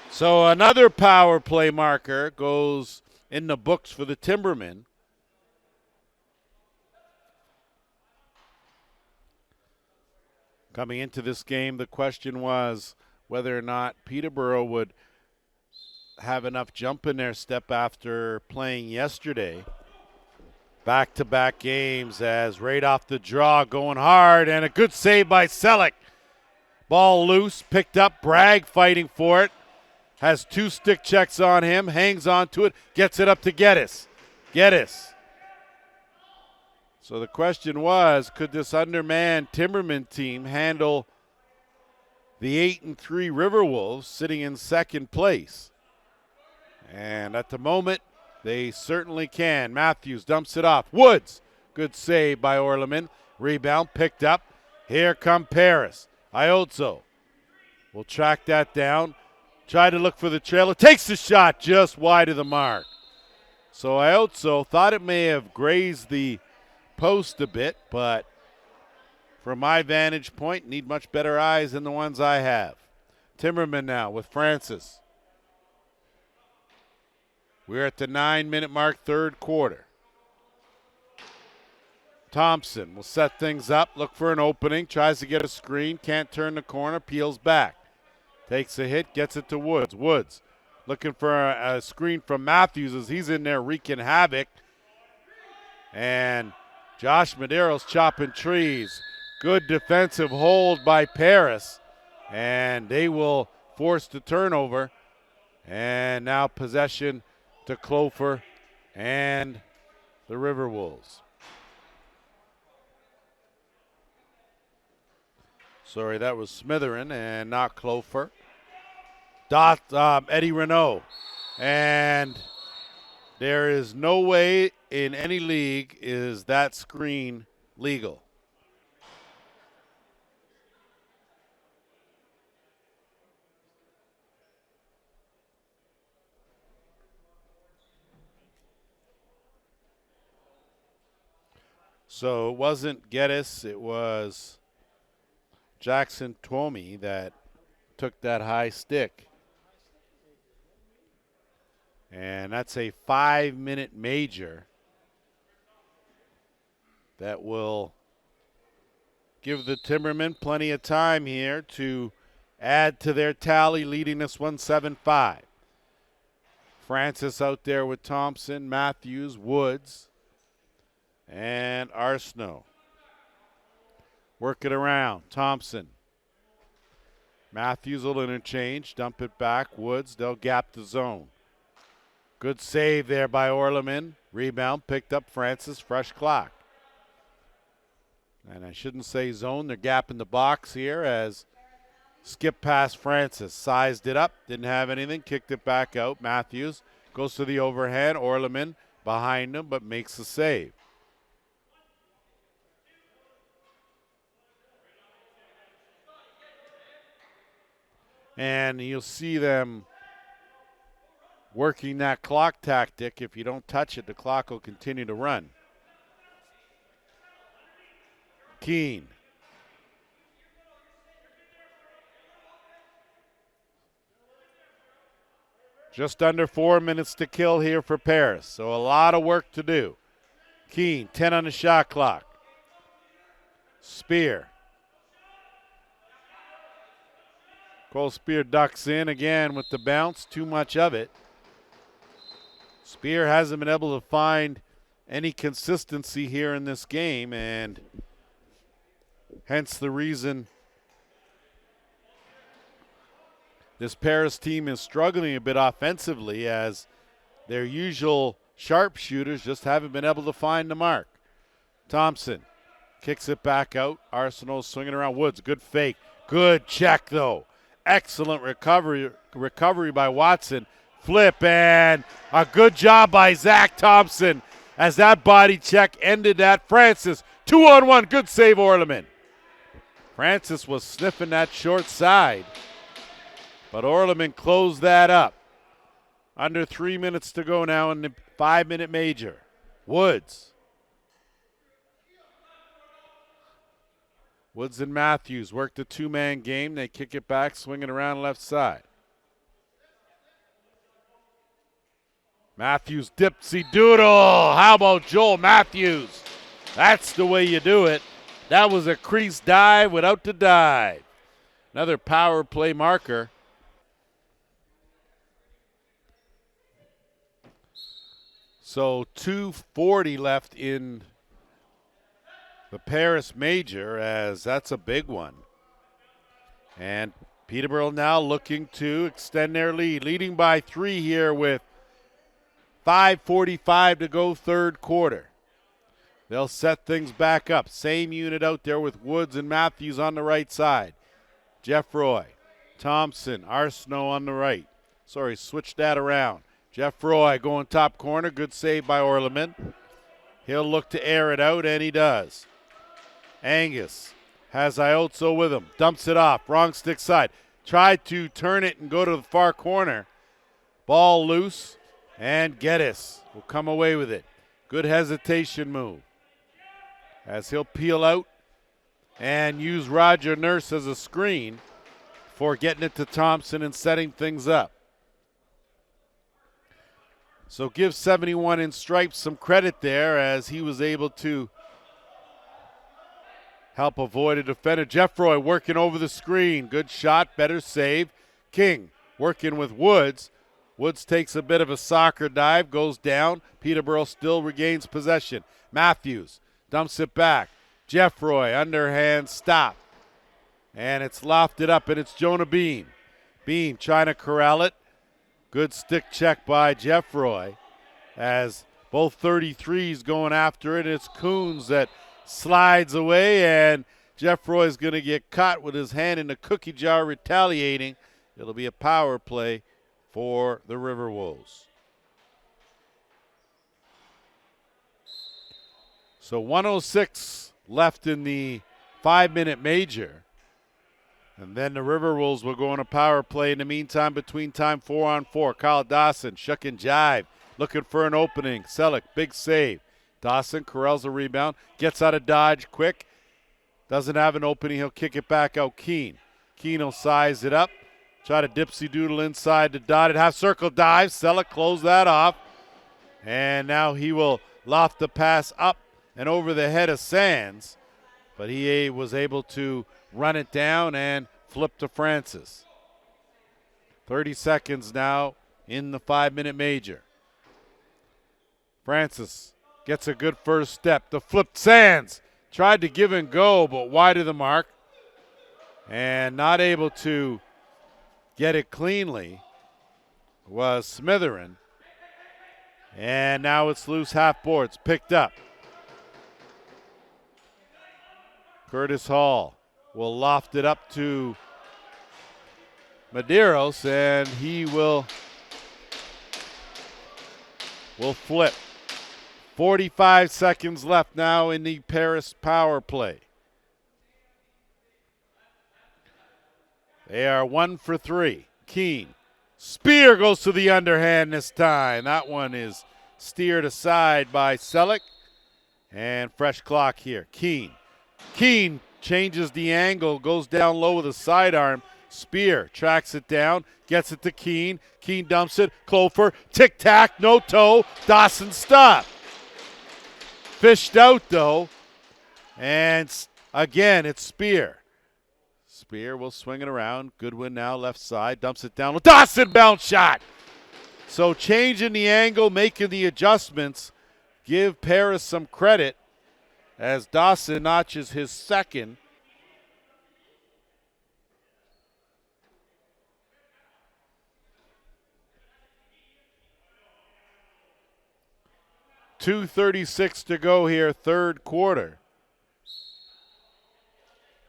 So another power play marker goes in the books for the Timbermen. Coming into this game, the question was whether or not Peterborough would have enough jump in their step after playing yesterday. Back-to-back games as right off the draw going hard, and a good save by Selleck. Ball loose, picked up, Bragg fighting for it. Has 2 stick checks on him, hangs on to it, gets it up to Geddes. Geddes. So the question was, could this undermanned Timberman team handle the 8-3 Riverwolves sitting in second place? And at the moment, they certainly can. Matthews dumps it off. Woods, good save by Orleman. Rebound picked up. Here come Paris. Iozzo will track that down. Try to look for the trailer. Takes the shot just wide of the mark. So Iozzo thought it may have grazed the post a bit, but from my vantage point, need much better eyes than the ones I have. Timberman now with Francis. We're at the 9-minute mark, third quarter. Thompson will set things up, look for an opening, tries to get a screen, can't turn the corner, peels back. Takes a hit, gets it to Woods. Woods looking for a screen from Matthews as he's in there wreaking havoc. And Josh Madero's chopping trees. Good defensive hold by Paris. And they will force the turnover. And now possession to Clofer and the Riverwolves. Sorry, that was Smitherin and not Clofer. Eddie Renault. And there is no way in any league is that screen legal. So it wasn't Geddes, it was Jackson Twomey that took that high stick. And that's a 5-minute major that will give the Timbermen plenty of time here to add to their tally, leading this one 7-5. Francis out there with Thompson, Matthews, Woods, and Arsenault. Work it around. Thompson. Matthews will interchange, dump it back. Woods, they'll gap the zone. Good save there by Orleman. Rebound picked up Francis, fresh clock. And I shouldn't say zone, they're gapping the box here as skip past Francis. Sized it up, didn't have anything, kicked it back out. Matthews goes to the overhand. Orleman behind him, but makes the save. And you'll see them working that clock tactic. If you don't touch it, the clock will continue to run. Keene. Just under 4 minutes to kill here for Paris, so a lot of work to do. Keene, 10 on the shot clock. Spear. Cole Spear ducks in again with the bounce, too much of it. Spear hasn't been able to find any consistency here in this game, and hence the reason this Paris team is struggling a bit offensively, as their usual sharpshooters just haven't been able to find the mark. Thompson kicks it back out. Arsenault swinging around. Woods, good fake. Good check, though. Excellent recovery by Watson. Flip, and a good job by Zach Thompson as that body check ended that. Francis, 2-on-1. Good save, Orleman. Francis was sniffing that short side, but Orleman closed that up. Under 3 minutes to go now in the 5-minute major. Woods. Woods and Matthews work the two-man game. They kick it back, swinging around left side. Matthews dipsy doodle. How about Joel Matthews? That's the way you do it. That was a crease dive without the dive. Another power play marker. So 2:40 left in the Paris Major, as that's a big one. And Peterborough now looking to extend their lead, leading by 3 here with 5:45 to go, third quarter. They'll set things back up. Same unit out there with Woods and Matthews on the right side. Jeff Roy, Thompson, Arsenault on the right. Sorry, switch that around. Jeff Roy going top corner. Good save by Orleman. He'll look to air it out, and he does. Angus has Iotso with him. Dumps it off. Wrong stick side. Tried to turn it and go to the far corner. Ball loose, and Geddes will come away with it. Good hesitation move as he'll peel out and use Roger Nurse as a screen for getting it to Thompson and setting things up. So give 71 in stripes some credit there as he was able to help avoid a defender. Jeff Roy working over the screen. Good shot, better save. King working with Woods. Woods takes a bit of a soccer dive, goes down. Peterborough still regains possession. Matthews dumps it back. Jeff Roy, underhand stop. And it's lofted up, and it's Jonah Beam. Beam trying to corral it. Good stick check by Jeff Roy as both 33s going after it. It's Coons that slides away, and Jeff Roy's going to get caught with his hand in the cookie jar retaliating. It'll be a power play for the Riverwolves. So 1:06 left in the 5-minute major. And then the Riverwolves will go on a power play in the meantime between time 4-on-4. Kyle Dawson, shuck and jive, looking for an opening. Selleck, big save. Dawson corrals a rebound, gets out of dodge quick. Doesn't have an opening, he'll kick it back out. Keene will size it up. Try to dipsy doodle inside the dotted half circle dive. Selleck close that off. And now he will loft the pass up and over the head of Sands. But he was able to run it down and flip to Francis. 30 seconds now in the 5-minute major. Francis gets a good first step. The flipped Sands tried to give and go, but wide of the mark. And not able to get it cleanly was Smitherin. And now it's loose half boards, picked up. Curtis Hall will loft it up to Medeiros, and he will flip. 45 seconds left now in the Paris power play. They are 1 for 3. Keene. Spear goes to the underhand this time. That one is steered aside by Selleck. And fresh clock here. Keene changes the angle, goes down low with a sidearm. Spear tracks it down, gets it to Keene. Keene dumps it. Clofer, tic-tac, no toe. Dawson stop. Fished out, though. And again, it's Spear. Spear will swing it around. Goodwin now left side, dumps it down. Dawson bounce shot. So changing the angle, making the adjustments. Give Paris some credit as Dawson notches his second. .236 to go here, third quarter.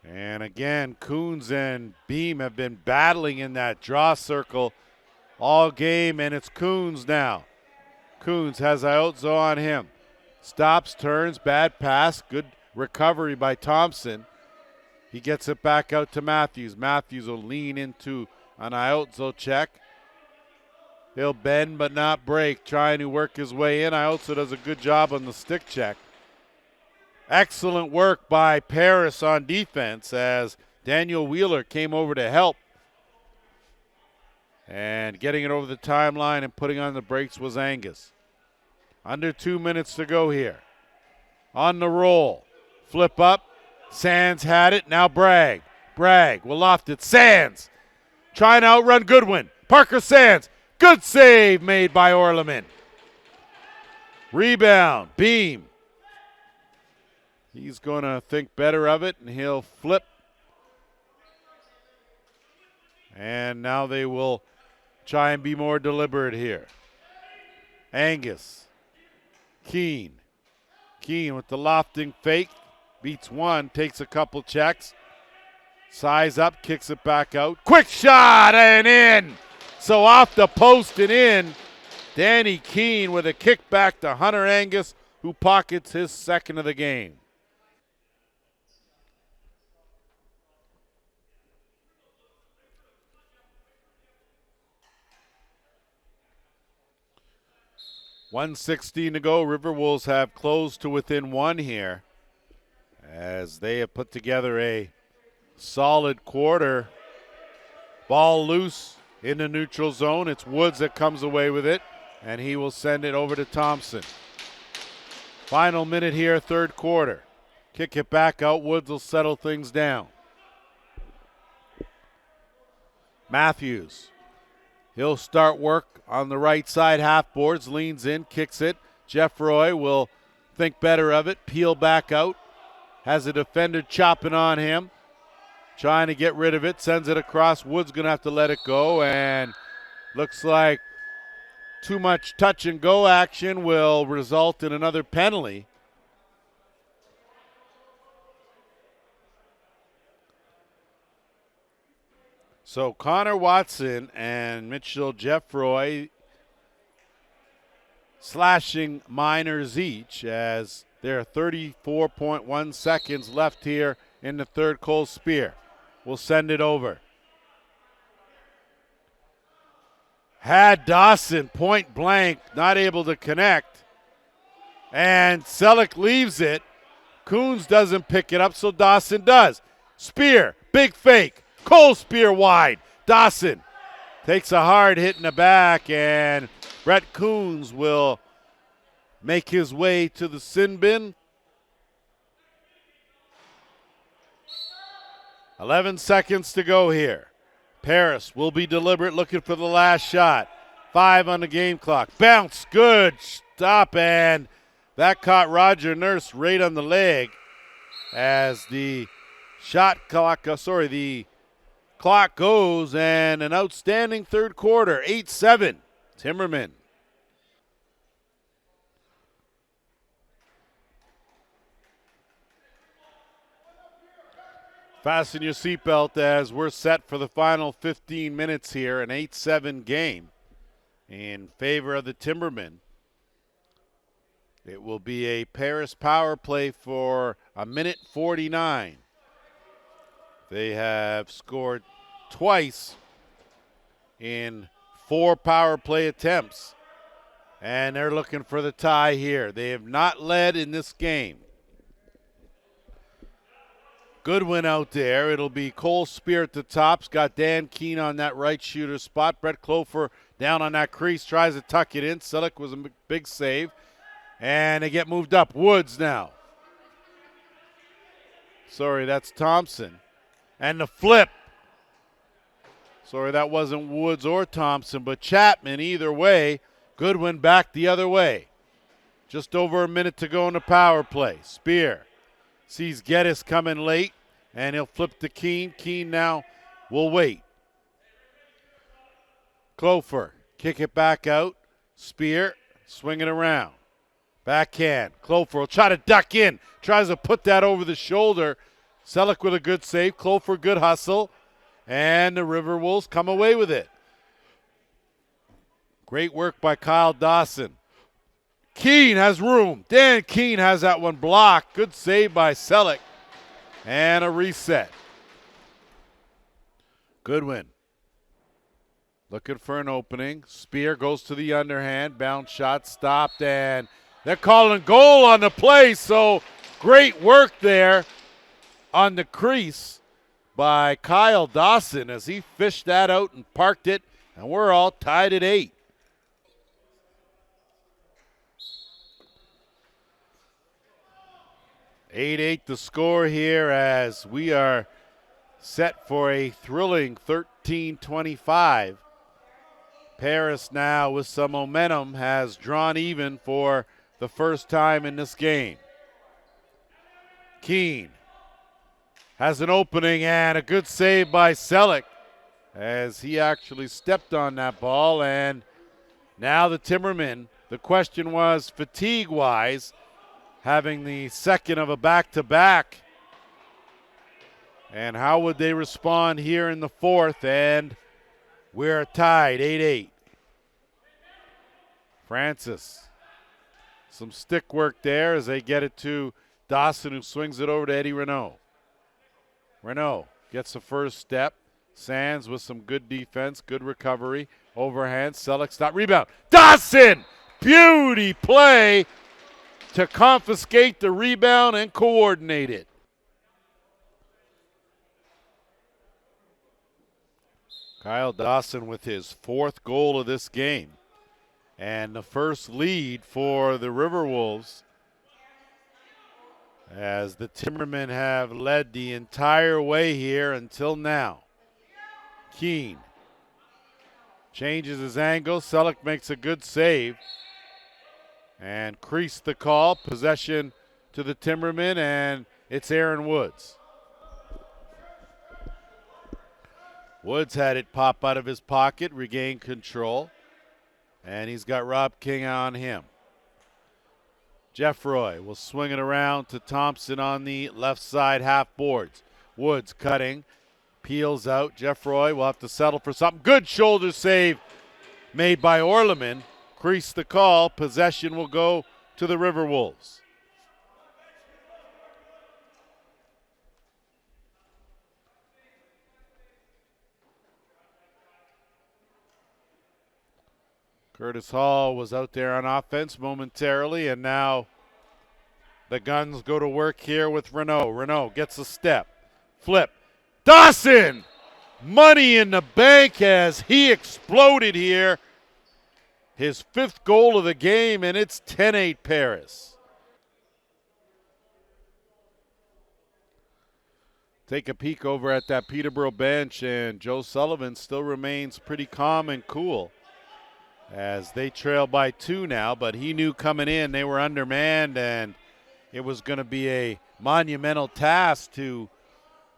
And again, Coons and Beam have been battling in that draw circle all game, and it's Coons now. Coons has Iotso on him. Stops, turns, bad pass, good recovery by Thompson. He gets it back out to Matthews. Matthews will lean into an Iotso check. He'll bend but not break, trying to work his way in. Iotso does a good job on the stick check. Excellent work by Paris on defense as Daniel Wheeler came over to help. And getting it over the timeline and putting on the brakes was Angus. Under 2 minutes to go here. On the roll. Flip up. Sands had it. Now Bragg. Bragg will loft it. Sands trying to outrun Goodwin. Parker Sands. Good save made by Orleman. Rebound. Beam. He's going to think better of it, and he'll flip. And now they will try and be more deliberate here. Angus. Keene with the lofting fake. Beats one, takes a couple checks. Size up, kicks it back out. Quick shot and in. So off the post and in. Danny Keene with a kick back to Hunter Angus, who pockets his second of the game. .116 to go. Riverwolves have closed to within one here as they have put together a solid quarter. Ball loose in the neutral zone. It's Woods that comes away with it, and he will send it over to Thompson. Final minute here, third quarter. Kick it back out. Woods will settle things down. Matthews. He'll start work on the right side, half boards, leans in, kicks it. Jeff Roy will think better of it, peel back out. Has a defender chopping on him, trying to get rid of it, sends it across. Woods going to have to let it go, and looks like too much touch and go action will result in another penalty. So Connor Watson and Mitchell Jeffroy slashing minors each as there are 34.1 seconds left here in the third. Cole Spear will send it over. Had Dawson point blank, not able to connect. And Selleck leaves it. Coons doesn't pick it up, so Dawson does. Spear, big fake. Cole Spear wide. Dawson takes a hard hit in the back, and Brett Coons will make his way to the sin bin. 11 seconds to go here. Paris will be deliberate, looking for the last shot. 5 on the game clock. Bounce, good stop, and that caught Roger Nurse right on the leg as the clock goes, and an outstanding third quarter. 8-7, Timbermen. Fasten your seatbelt as we're set for the final 15 minutes here. An 8-7 game in favor of the Timbermen. It will be a Paris power play for a minute 49. They have scored twice in 4 power play attempts, and they're looking for the tie here. They have not led in this game. Goodwin out there. It'll be Cole Spear at the tops. Got Dan Keene on that right shooter spot. Brett Clofer down on that crease. Tries to tuck it in. Selleck was a big save. And they get moved up. Woods now. Sorry, that's Thompson. And the flip. Sorry, that wasn't Woods or Thompson, but Chapman either way. Goodwin back the other way. Just over a minute to go in the power play. Spear sees Geddes coming late, and he'll flip to Keene. Keene now will wait. Clofer, kick it back out. Spear, swing it around. Backhand. Clofer will try to duck in. Tries to put that over the shoulder. Selleck with a good save. Clofer, good hustle. And the Riverwolves come away with it. Great work by Kyle Dawson. Keene has room. Dan Keene has that one blocked. Good save by Selleck. And a reset. Goodwin looking for an opening. Spear goes to the underhand. Bounce shot stopped, and they're calling goal on the play. So great work there on the crease by Kyle Dawson as he fished that out and parked it. And we're all tied at 8. (8-8) the score here as we are set for a thrilling 13-25. Paris now with some momentum has drawn even for the first time in this game. Keene has an opening and a good save by Selleck as he actually stepped on that ball, and now the Timbermen The question was fatigue-wise, having the second of a back-to-back. And how would they respond here in the fourth? And we're tied, 8-8. Francis. Some stick work there as they get it to Dawson, who swings it over to Eddie Renaud. Renaud gets the first step. Sands with some good defense, good recovery. Overhand, Selleck stop, rebound. Dawson! Beauty play to confiscate the rebound and coordinate it. Kyle Dawson with his fourth goal of this game. And the first lead for the Riverwolves, as the Timbermen have led the entire way here until now. Keene changes his angle. Selleck makes a good save. And creased the call. Possession to the Timbermen, and it's Aaron Woods. Woods had it pop out of his pocket, regain control. And he's got Rob King on him. Jeffroy will swing it around to Thompson on the left side half boards. Woods cutting, peels out. Jeffroy will have to settle for something. Good shoulder save made by Orleman. Crease the call. Possession will go to the Riverwolves. Curtis Hall was out there on offense momentarily, and now the Guns go to work here with Renaud. Renaud gets a step. Flip. Dawson! Money in the bank as he exploded here. His fifth goal of the game, and it's 10-8 Paris. Take a peek over at that Peterborough bench, and Joe Sullivan still remains pretty calm and cool as they trail by 2 now, but he knew coming in they were undermanned and it was going to be a monumental task to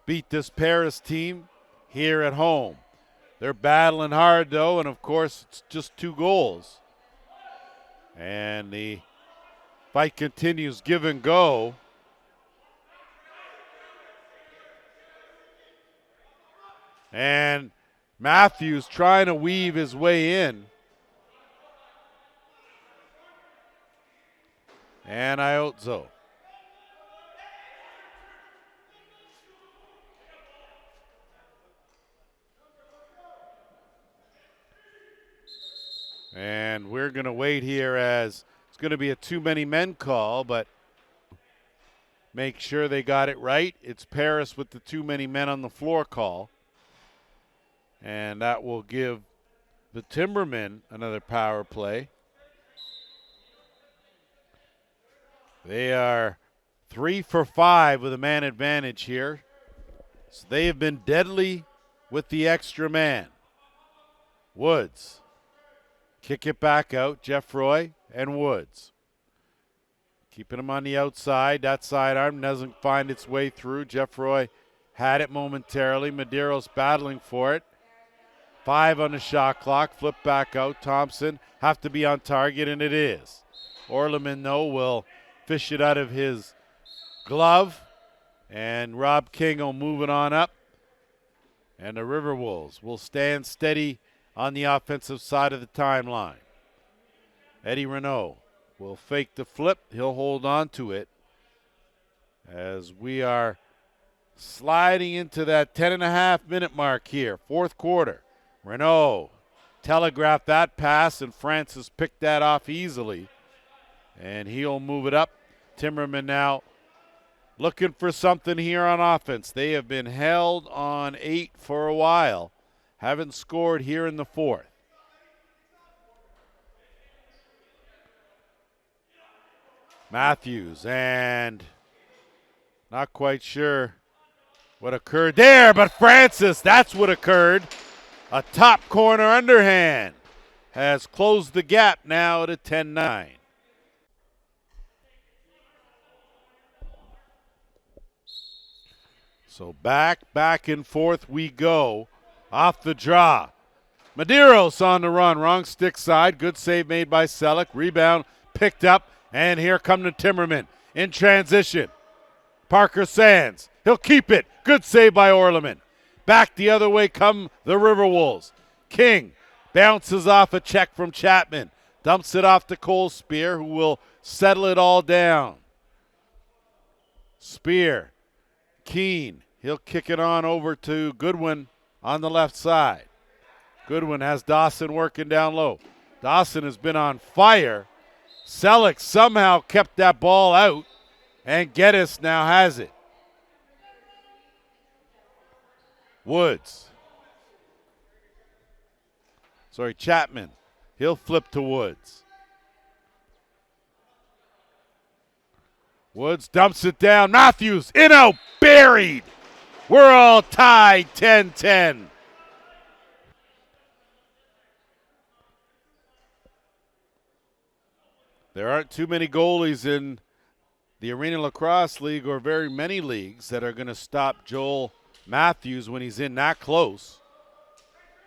beat this Paris team here at home. They're battling hard though, and of course it's just 2 goals. And the fight continues, give and go. And Matthews trying to weave his way in. And Iotzo. And we're going to wait here as it's going to be a too many men call, but make sure they got it right. It's Paris with the too many men on the floor call. And that will give the Timbermen another power play. They are 3 for 5 with a man advantage here. So they have been deadly with the extra man. Woods. Kick it back out. Jeffroy and Woods. Keeping him on the outside. That sidearm doesn't find its way through. Jeffroy had it momentarily. Medeiros battling for it. 5 on the shot clock. Flip back out. Thompson have to be on target, and it is. Orleman, though, will fish it out of his glove, and Rob King will move it on up. And the Riverwolves will stand steady on the offensive side of the timeline. Eddie Renaud will fake the flip. He'll hold on to it as we are sliding into that 10.5-minute mark here, fourth quarter. Renaud telegraphed that pass, and Francis picked that off easily. And he'll move it up. Timbermen now looking for something here on offense. They have been held on 8 for a while. Haven't scored here in the fourth. Matthews, and not quite sure what occurred there, but Francis, that's what occurred. A top corner underhand has closed the gap now to 10-9. So back and forth we go. Off the draw. Medeiros on the run, wrong stick side. Good save made by Selleck. Rebound picked up, and here come the Timbermen in transition. Parker Sands, he'll keep it. Good save by Orleman. Back the other way come the Riverwolves. King bounces off a check from Chapman. Dumps it off to Cole Spear, who will settle it all down. Spear, Keene, he'll kick it on over to Goodwin on the left side. Goodwin has Dawson working down low. Dawson has been on fire. Selleck somehow kept that ball out, and Geddes now has it. Chapman. He'll flip to Woods. Woods dumps it down. Matthews in out, buried. We're all tied 10-10. There aren't too many goalies in the Arena Lacrosse League or very many leagues that are going to stop Joel Matthews when he's in that close.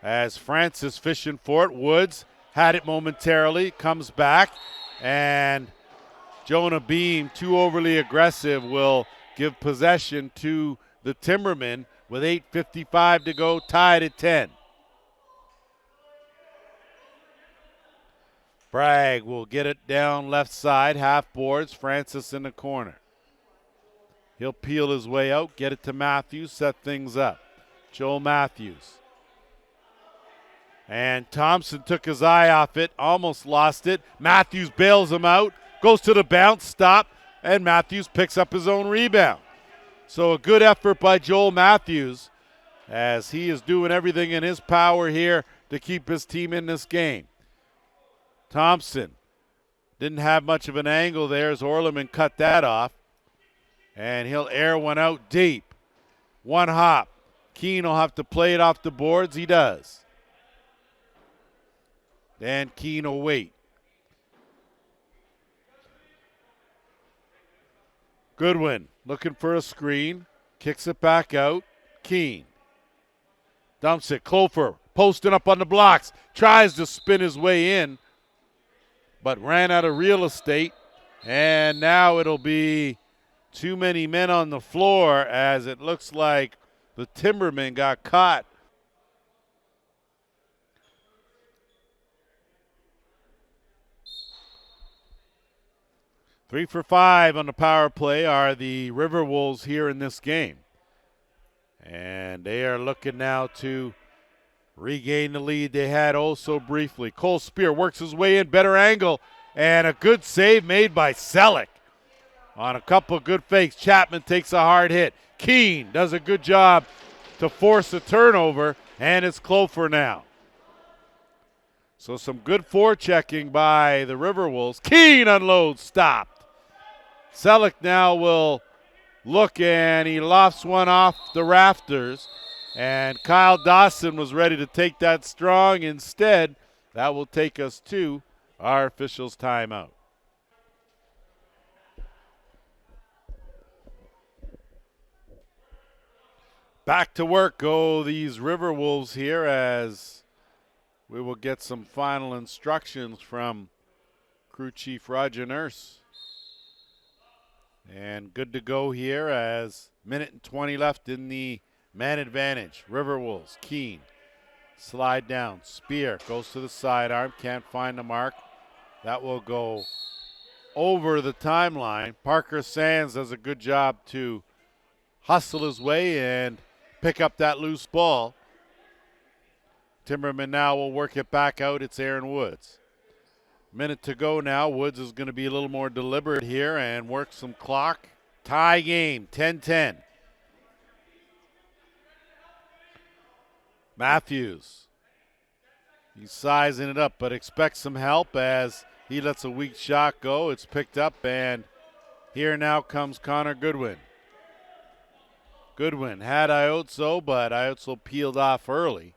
As Francis fishing for it, Woods had it momentarily, comes back, and Jonah Beam, too overly aggressive, will give possession to the Timbermen with 8:55 to go, tied at 10. Bragg will get it down left side, half boards, Francis in the corner. He'll peel his way out, get it to Matthews, set things up. Joel Matthews. And Thompson took his eye off it, almost lost it. Matthews bails him out, goes to the bounce, stop, and Matthews picks up his own rebound. So a good effort by Joel Matthews as he is doing everything in his power here to keep his team in this game. Thompson didn't have much of an angle there as Orleman cut that off. And he'll air one out deep. One hop. Keene will have to play it off the boards. He does. Dan Keene will wait. Goodwin looking for a screen. Kicks it back out. Keene dumps it. Clofer posting up on the blocks. Tries to spin his way in, but ran out of real estate. And now it'll be too many men on the floor as it looks like the Timbermen got caught. Three for five on the power play are the Riverwolves here in this game. And they are looking now to regain the lead they had oh so briefly. Cole Spear works his way in, better angle, and a good save made by Selleck. On a couple of good fakes, Chapman takes a hard hit. Keene does a good job to force a turnover, and it's Clofer now. So some good forechecking by the Riverwolves. Keene unloads, stopped. Selleck now will look, and he lofts one off the rafters, and Kyle Dawson was ready to take that strong. Instead, that will take us to our officials' timeout. Back to work go these Riverwolves here as we will get some final instructions from crew chief Roger Nurse. And good to go here as minute and 20 left in the man advantage. Riverwolves, Keene, slide down. Spear goes to the sidearm, can't find the mark. That will go over the timeline. Parker Sands does a good job to hustle his way and pick up that loose ball. Timberman now will work it back out. It's Aaron Woods. Minute to go now. Woods is going to be a little more deliberate here and work some clock. Tie game, 10-10. Matthews. He's sizing it up, but expects some help as he lets a weak shot go. It's picked up, and here now comes Connor Goodwin. Goodwin had Iotso, but Iotso peeled off early.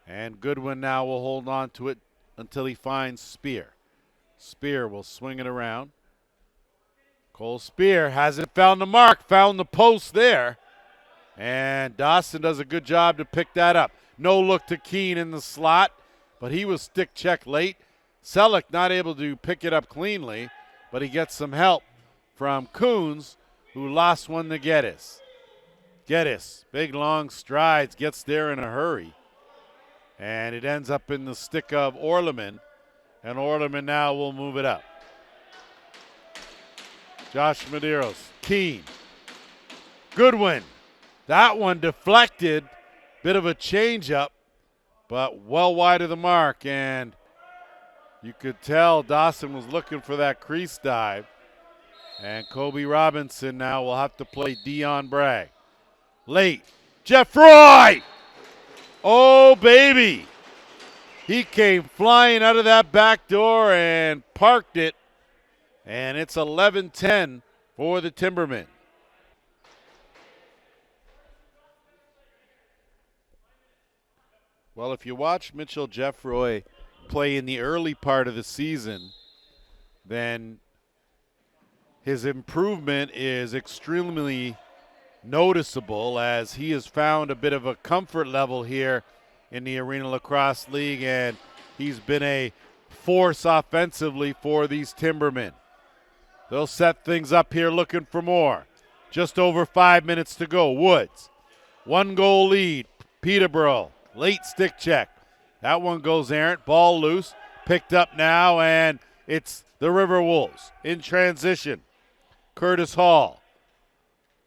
And Goodwin now will hold on to it until he finds Spear. Spear will swing it around. Cole Spear hasn't found the mark, found the post there. And Dawson does a good job to pick that up. No look to Keene in the slot, but he was stick checked late. Selleck not able to pick it up cleanly, but he gets some help from Coons, who lost one to Geddes. Geddes, big long strides, gets there in a hurry. And it ends up in the stick of Orleman, and Orleman now will move it up. Josh Medeiros, Keene, Goodwin. That one deflected, bit of a change-up, but well wide of the mark, and you could tell Dawson was looking for that crease dive. And Kobe Robinson now will have to play Dion Bragg. Late, Jeff Roy! Oh, baby! He came flying out of that back door and parked it, and it's 11-10 for the Timbermen. Well, if you watch Mitchell Jeffroy play in the early part of the season, then his improvement is extremely noticeable as he has found a bit of a comfort level here in the Arena Lacrosse League, and he's been a force offensively for these Timbermen. They'll set things up here looking for more. Just over 5 minutes to go. Woods, 1-goal lead, Peterborough. Late stick check. That one goes errant. Ball loose. Picked up now, and it's the Riverwolves in transition. Curtis Hall.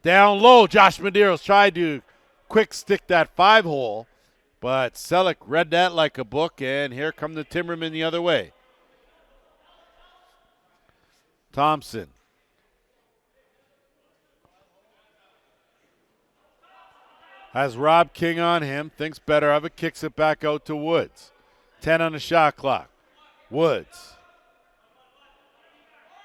Down low. Josh Medeiros tried to quick stick that 5-hole, but Selleck read that like a book, and here come the Timbermen the other way. Thompson. Has Rob King on him, thinks better of it, kicks it back out to Woods. 10 on the shot clock. Woods.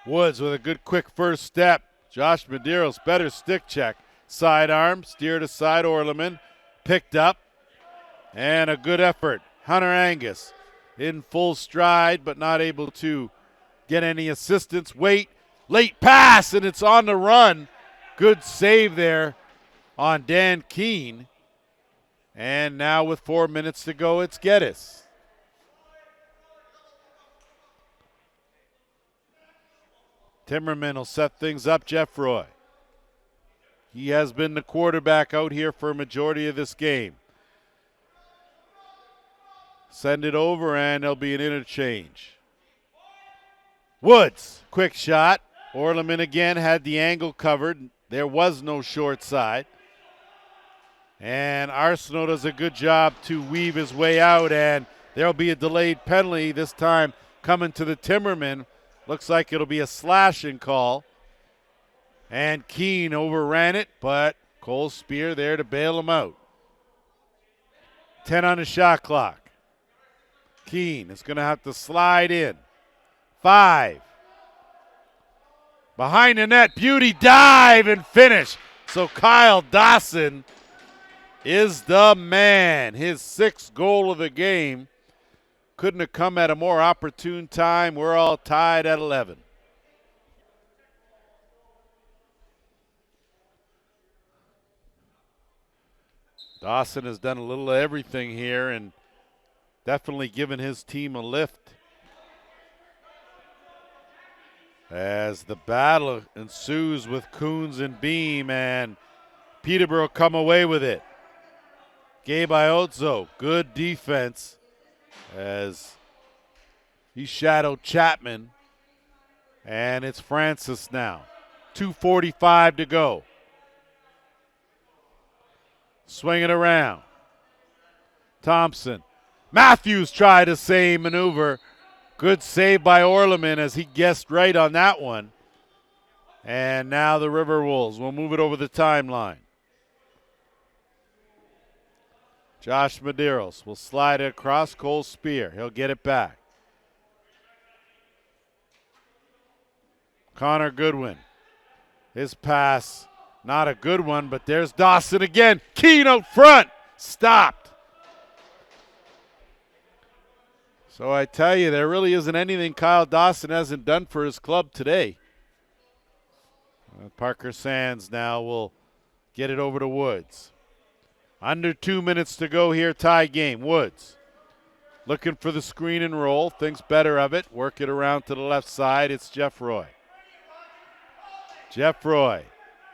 Woods with a good quick first step. Josh Medeiros, better stick check. Sidearm, steered aside Orleman. Picked up, and a good effort. Hunter Angus in full stride, but not able to get any assistance. Wait, late pass, and it's on the run. Good save there on Dan Keene. And now with 4 minutes to go, it's Geddes. Timmerman will set things up. Jeff Roy. He has been the quarterback out here for a majority of this game. Send it over, and there'll be an interchange. Woods, quick shot. Orleman again had the angle covered. There was no short side. And Arsenault does a good job to weave his way out, and there'll be a delayed penalty this time coming to the Timbermen. Looks like it'll be a slashing call. And Keene overran it, but Cole Spear there to bail him out. 10 on the shot clock. Keene is going to have to slide in. 5. Behind the net, beauty dive and finish. So Kyle Dawson is the man. His 6th goal of the game. Couldn't have come at a more opportune time. We're all tied at 11. Dawson has done a little of everything here and definitely given his team a lift. As the battle ensues with Coons and Beam, and Peterborough come away with it. Gabe Iozzo, good defense as he shadowed Chapman. And it's Francis now. 2:45 to go. Swing it around. Thompson. Matthews tried the same maneuver. Good save by Orleman as he guessed right on that one. And now the Riverwolves will move it over the timeline. Josh Medeiros will slide it across. Cole Spear. He'll get it back. Connor Goodwin. His pass, not a good one, but there's Dawson again. Keene out front. Stopped. So I tell you, there really isn't anything Kyle Dawson hasn't done for his club today. Parker Sands now will get it over to Woods. Under 2 minutes to go here, tie game. Woods looking for the screen and roll, thinks better of it. Work it around to the left side. It's Jeff Roy. Jeff Roy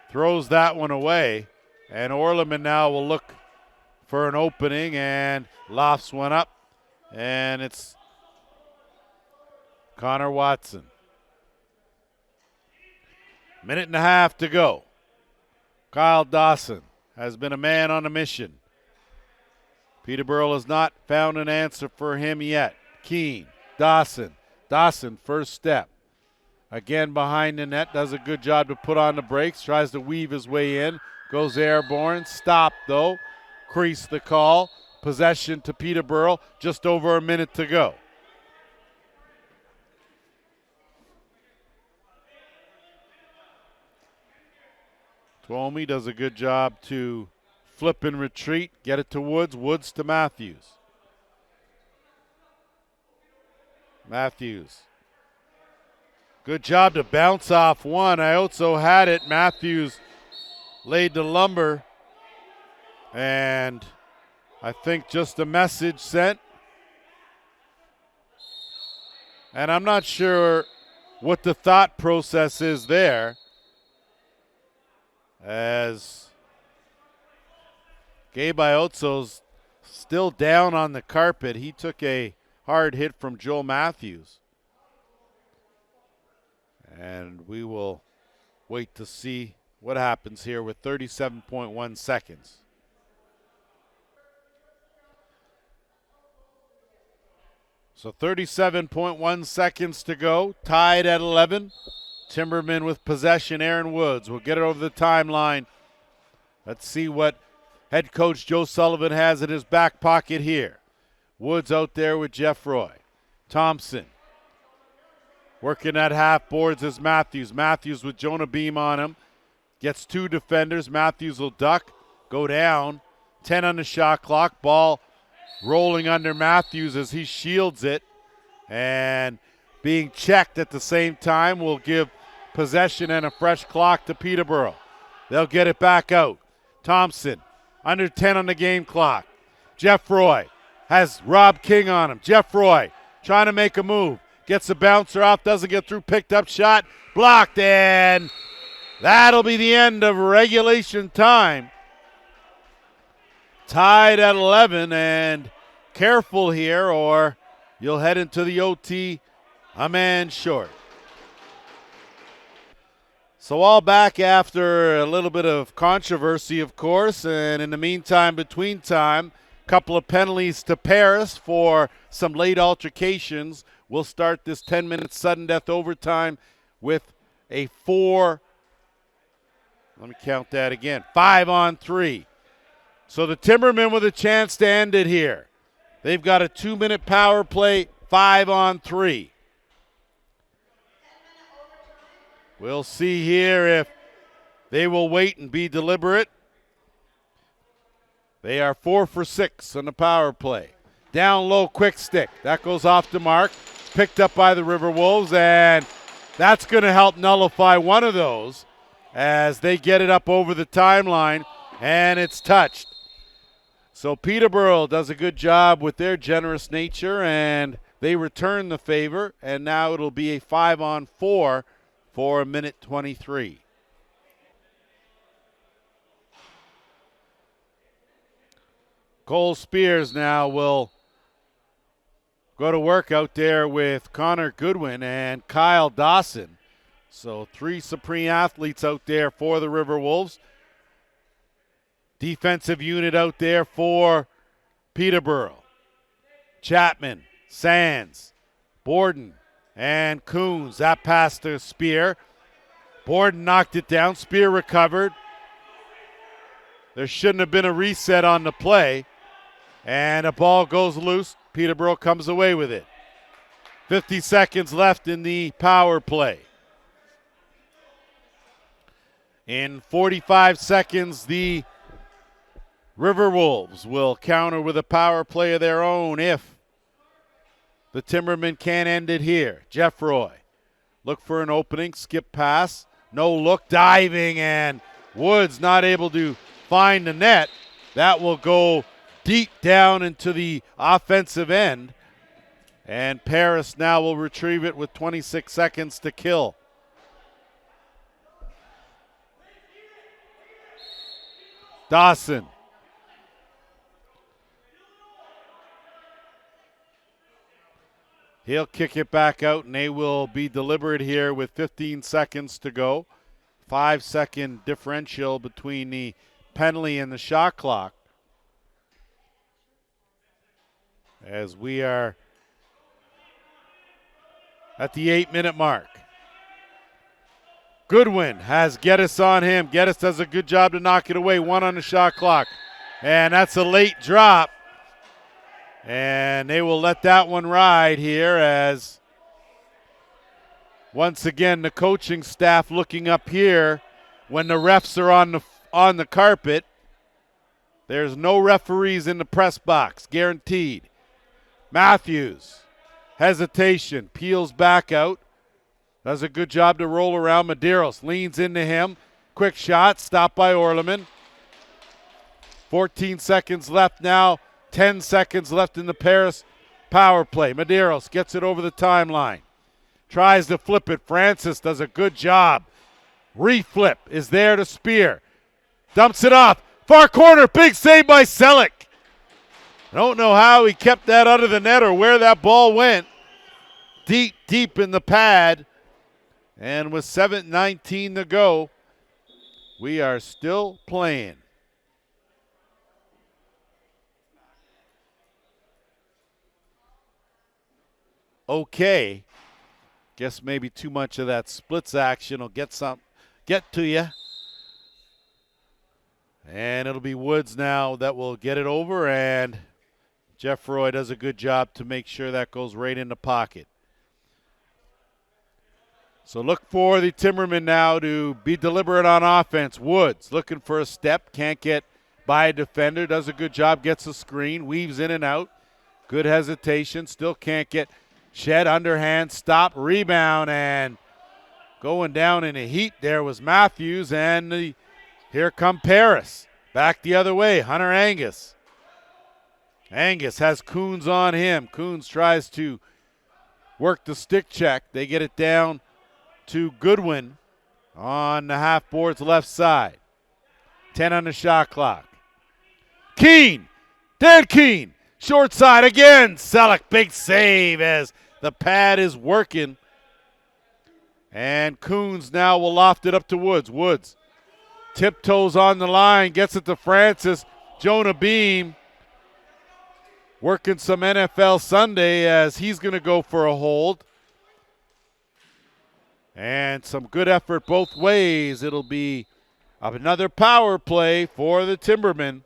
throws that one away, and Orleman now will look for an opening and lofts one up, and it's Connor Watson. Minute and a half to go. Kyle Dawson has been a man on a mission. Peterborough has not found an answer for him yet. Keene, Dawson, first step. Again behind the net, does a good job to put on the brakes, tries to weave his way in, goes airborne, stopped though, crease the call, possession to Peterborough, just over a minute to go. Tuomi does a good job to flip and retreat, get it to Woods, Woods to Matthews. Matthews. Good job to bounce off one. Iotso had it. Matthews laid the lumber. And I think just a message sent. And I'm not sure what the thought process is there, as Gabe Iotso's still down on the carpet. He took a hard hit from Joel Matthews. And we will wait to see what happens here with 37.1 seconds. So 37.1 seconds to go, tied at 11. Timbermen with possession. Aaron Woods will get it over the timeline. Let's see what head coach Joe Sullivan has in his back pocket here. Woods out there with Jeff Roy. Thompson working at half boards is Matthews. Matthews with Jonah Beam on him. Gets two defenders. Matthews will duck, go down. 10 on the shot clock. Ball rolling under Matthews as he shields it. And being checked at the same time will give possession and a fresh clock to Peterborough. They'll get it back out. Thompson, under 10 on the game clock. Jeff Roy has Rob King on him. Jeff Roy trying to make a move. Gets the bouncer off, doesn't get through, picked up shot, blocked, and that'll be the end of regulation time. Tied at 11, and careful here or you'll head into the OT a man short. So all back after a little bit of controversy, of course, and in the meantime, between time, a couple of penalties to Paris for some late altercations. We'll start this 10-minute sudden death overtime with a 5 on 3. So the Timbermen with a chance to end it here. They've got a 2-minute power play, 5 on 3. We'll see here if they will wait and be deliberate. They are 4 for 6 on the power play. Down low, quick stick. That goes off the mark. Picked up by the Riverwolves, and that's going to help nullify one of those as they get it up over the timeline, and it's touched. So Peterborough does a good job with their generous nature, and they return the favor, and now it'll be a 5 on 4 for a minute 23. Cole Spears now will go to work out there with Connor Goodwin and Kyle Dawson. So 3 supreme athletes out there for the Riverwolves. Defensive unit out there for Peterborough. Chapman, Sands, Borden, and Coons. That pass to Spear. Borden knocked it down. Spear recovered. There shouldn't have been a reset on the play. And a ball goes loose. Peterborough comes away with it. 50 seconds left in the power play. In 45 seconds, the Riverwolves will counter with a power play of their own if the Timbermen can't end it here. Jeff Roy, look for an opening, skip pass, no look, diving, and Woods not able to find the net. That will go deep down into the offensive end. And Paris now will retrieve it with 26 seconds to kill. Dawson. He'll kick it back out, and they will be deliberate here with 15 seconds to go. 5-second differential between the penalty and the shot clock. As we are at the 8-minute mark. Goodwin has Geddes on him. Geddes does a good job to knock it away. 1 on the shot clock. And that's a late drop. And they will let that one ride here as once again the coaching staff looking up here when the refs are on the carpet. There's no referees in the press box, guaranteed. Matthews, hesitation, peels back out. Does a good job to roll around. Medeiros leans into him. Quick shot, stopped by Orleman. 14 seconds left now. 10 seconds left in the Paris power play. Medeiros gets it over the timeline. Tries to flip it. Francis does a good job. Reflip is there to Spear. Dumps it off. Far corner. Big save by Selleck. I don't know how he kept that out of the net or where that ball went. Deep in the pad. And with 7:19 to go, we are still playing. Okay. Guess maybe too much of that splits action will get to you. And it'll be Woods now that will get it over, and Jeff Roy does a good job to make sure that goes right in the pocket. So look for the Timbermen now to be deliberate on offense. Woods looking for a step, can't get by a defender, does a good job, gets a screen, weaves in and out. Good hesitation, still can't get Shed underhand, stop, rebound, and going down in a heat there was Matthews, and here come Paris. Back the other way, Hunter Angus. Angus has Coons on him. Coons tries to work the stick check. They get it down to Goodwin on the half board's left side. 10 on the shot clock. Keene, Dan Keene, short side again. Selleck, big save as the pad is working. And Coons now will loft it up to Woods. Woods tiptoes on the line, gets it to Francis. Jonah Beam working some NFL Sunday as he's going to go for a hold. And some good effort both ways. It'll be another power play for the Timbermen.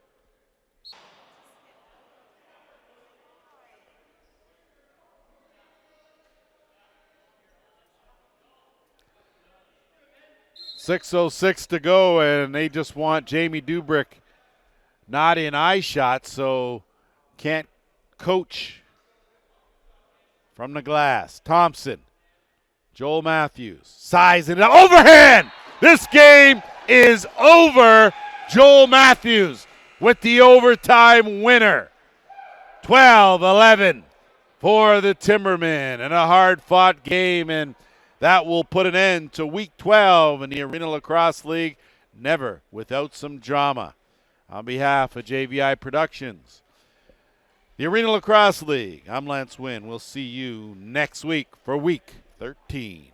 .606 to go, and they just want Jamie Dubrick not in eye shot, so can't coach from the glass. Thompson, Joel Matthews, size it up, overhand! This game is over. Joel Matthews with the overtime winner. 12-11 for the Timbermen, and a hard-fought game, and that will put an end to Week 12 in the Arena Lacrosse League. Never without some drama. On behalf of JVI Productions, the Arena Lacrosse League, I'm Lance Wynn. We'll see you next week for Week 13.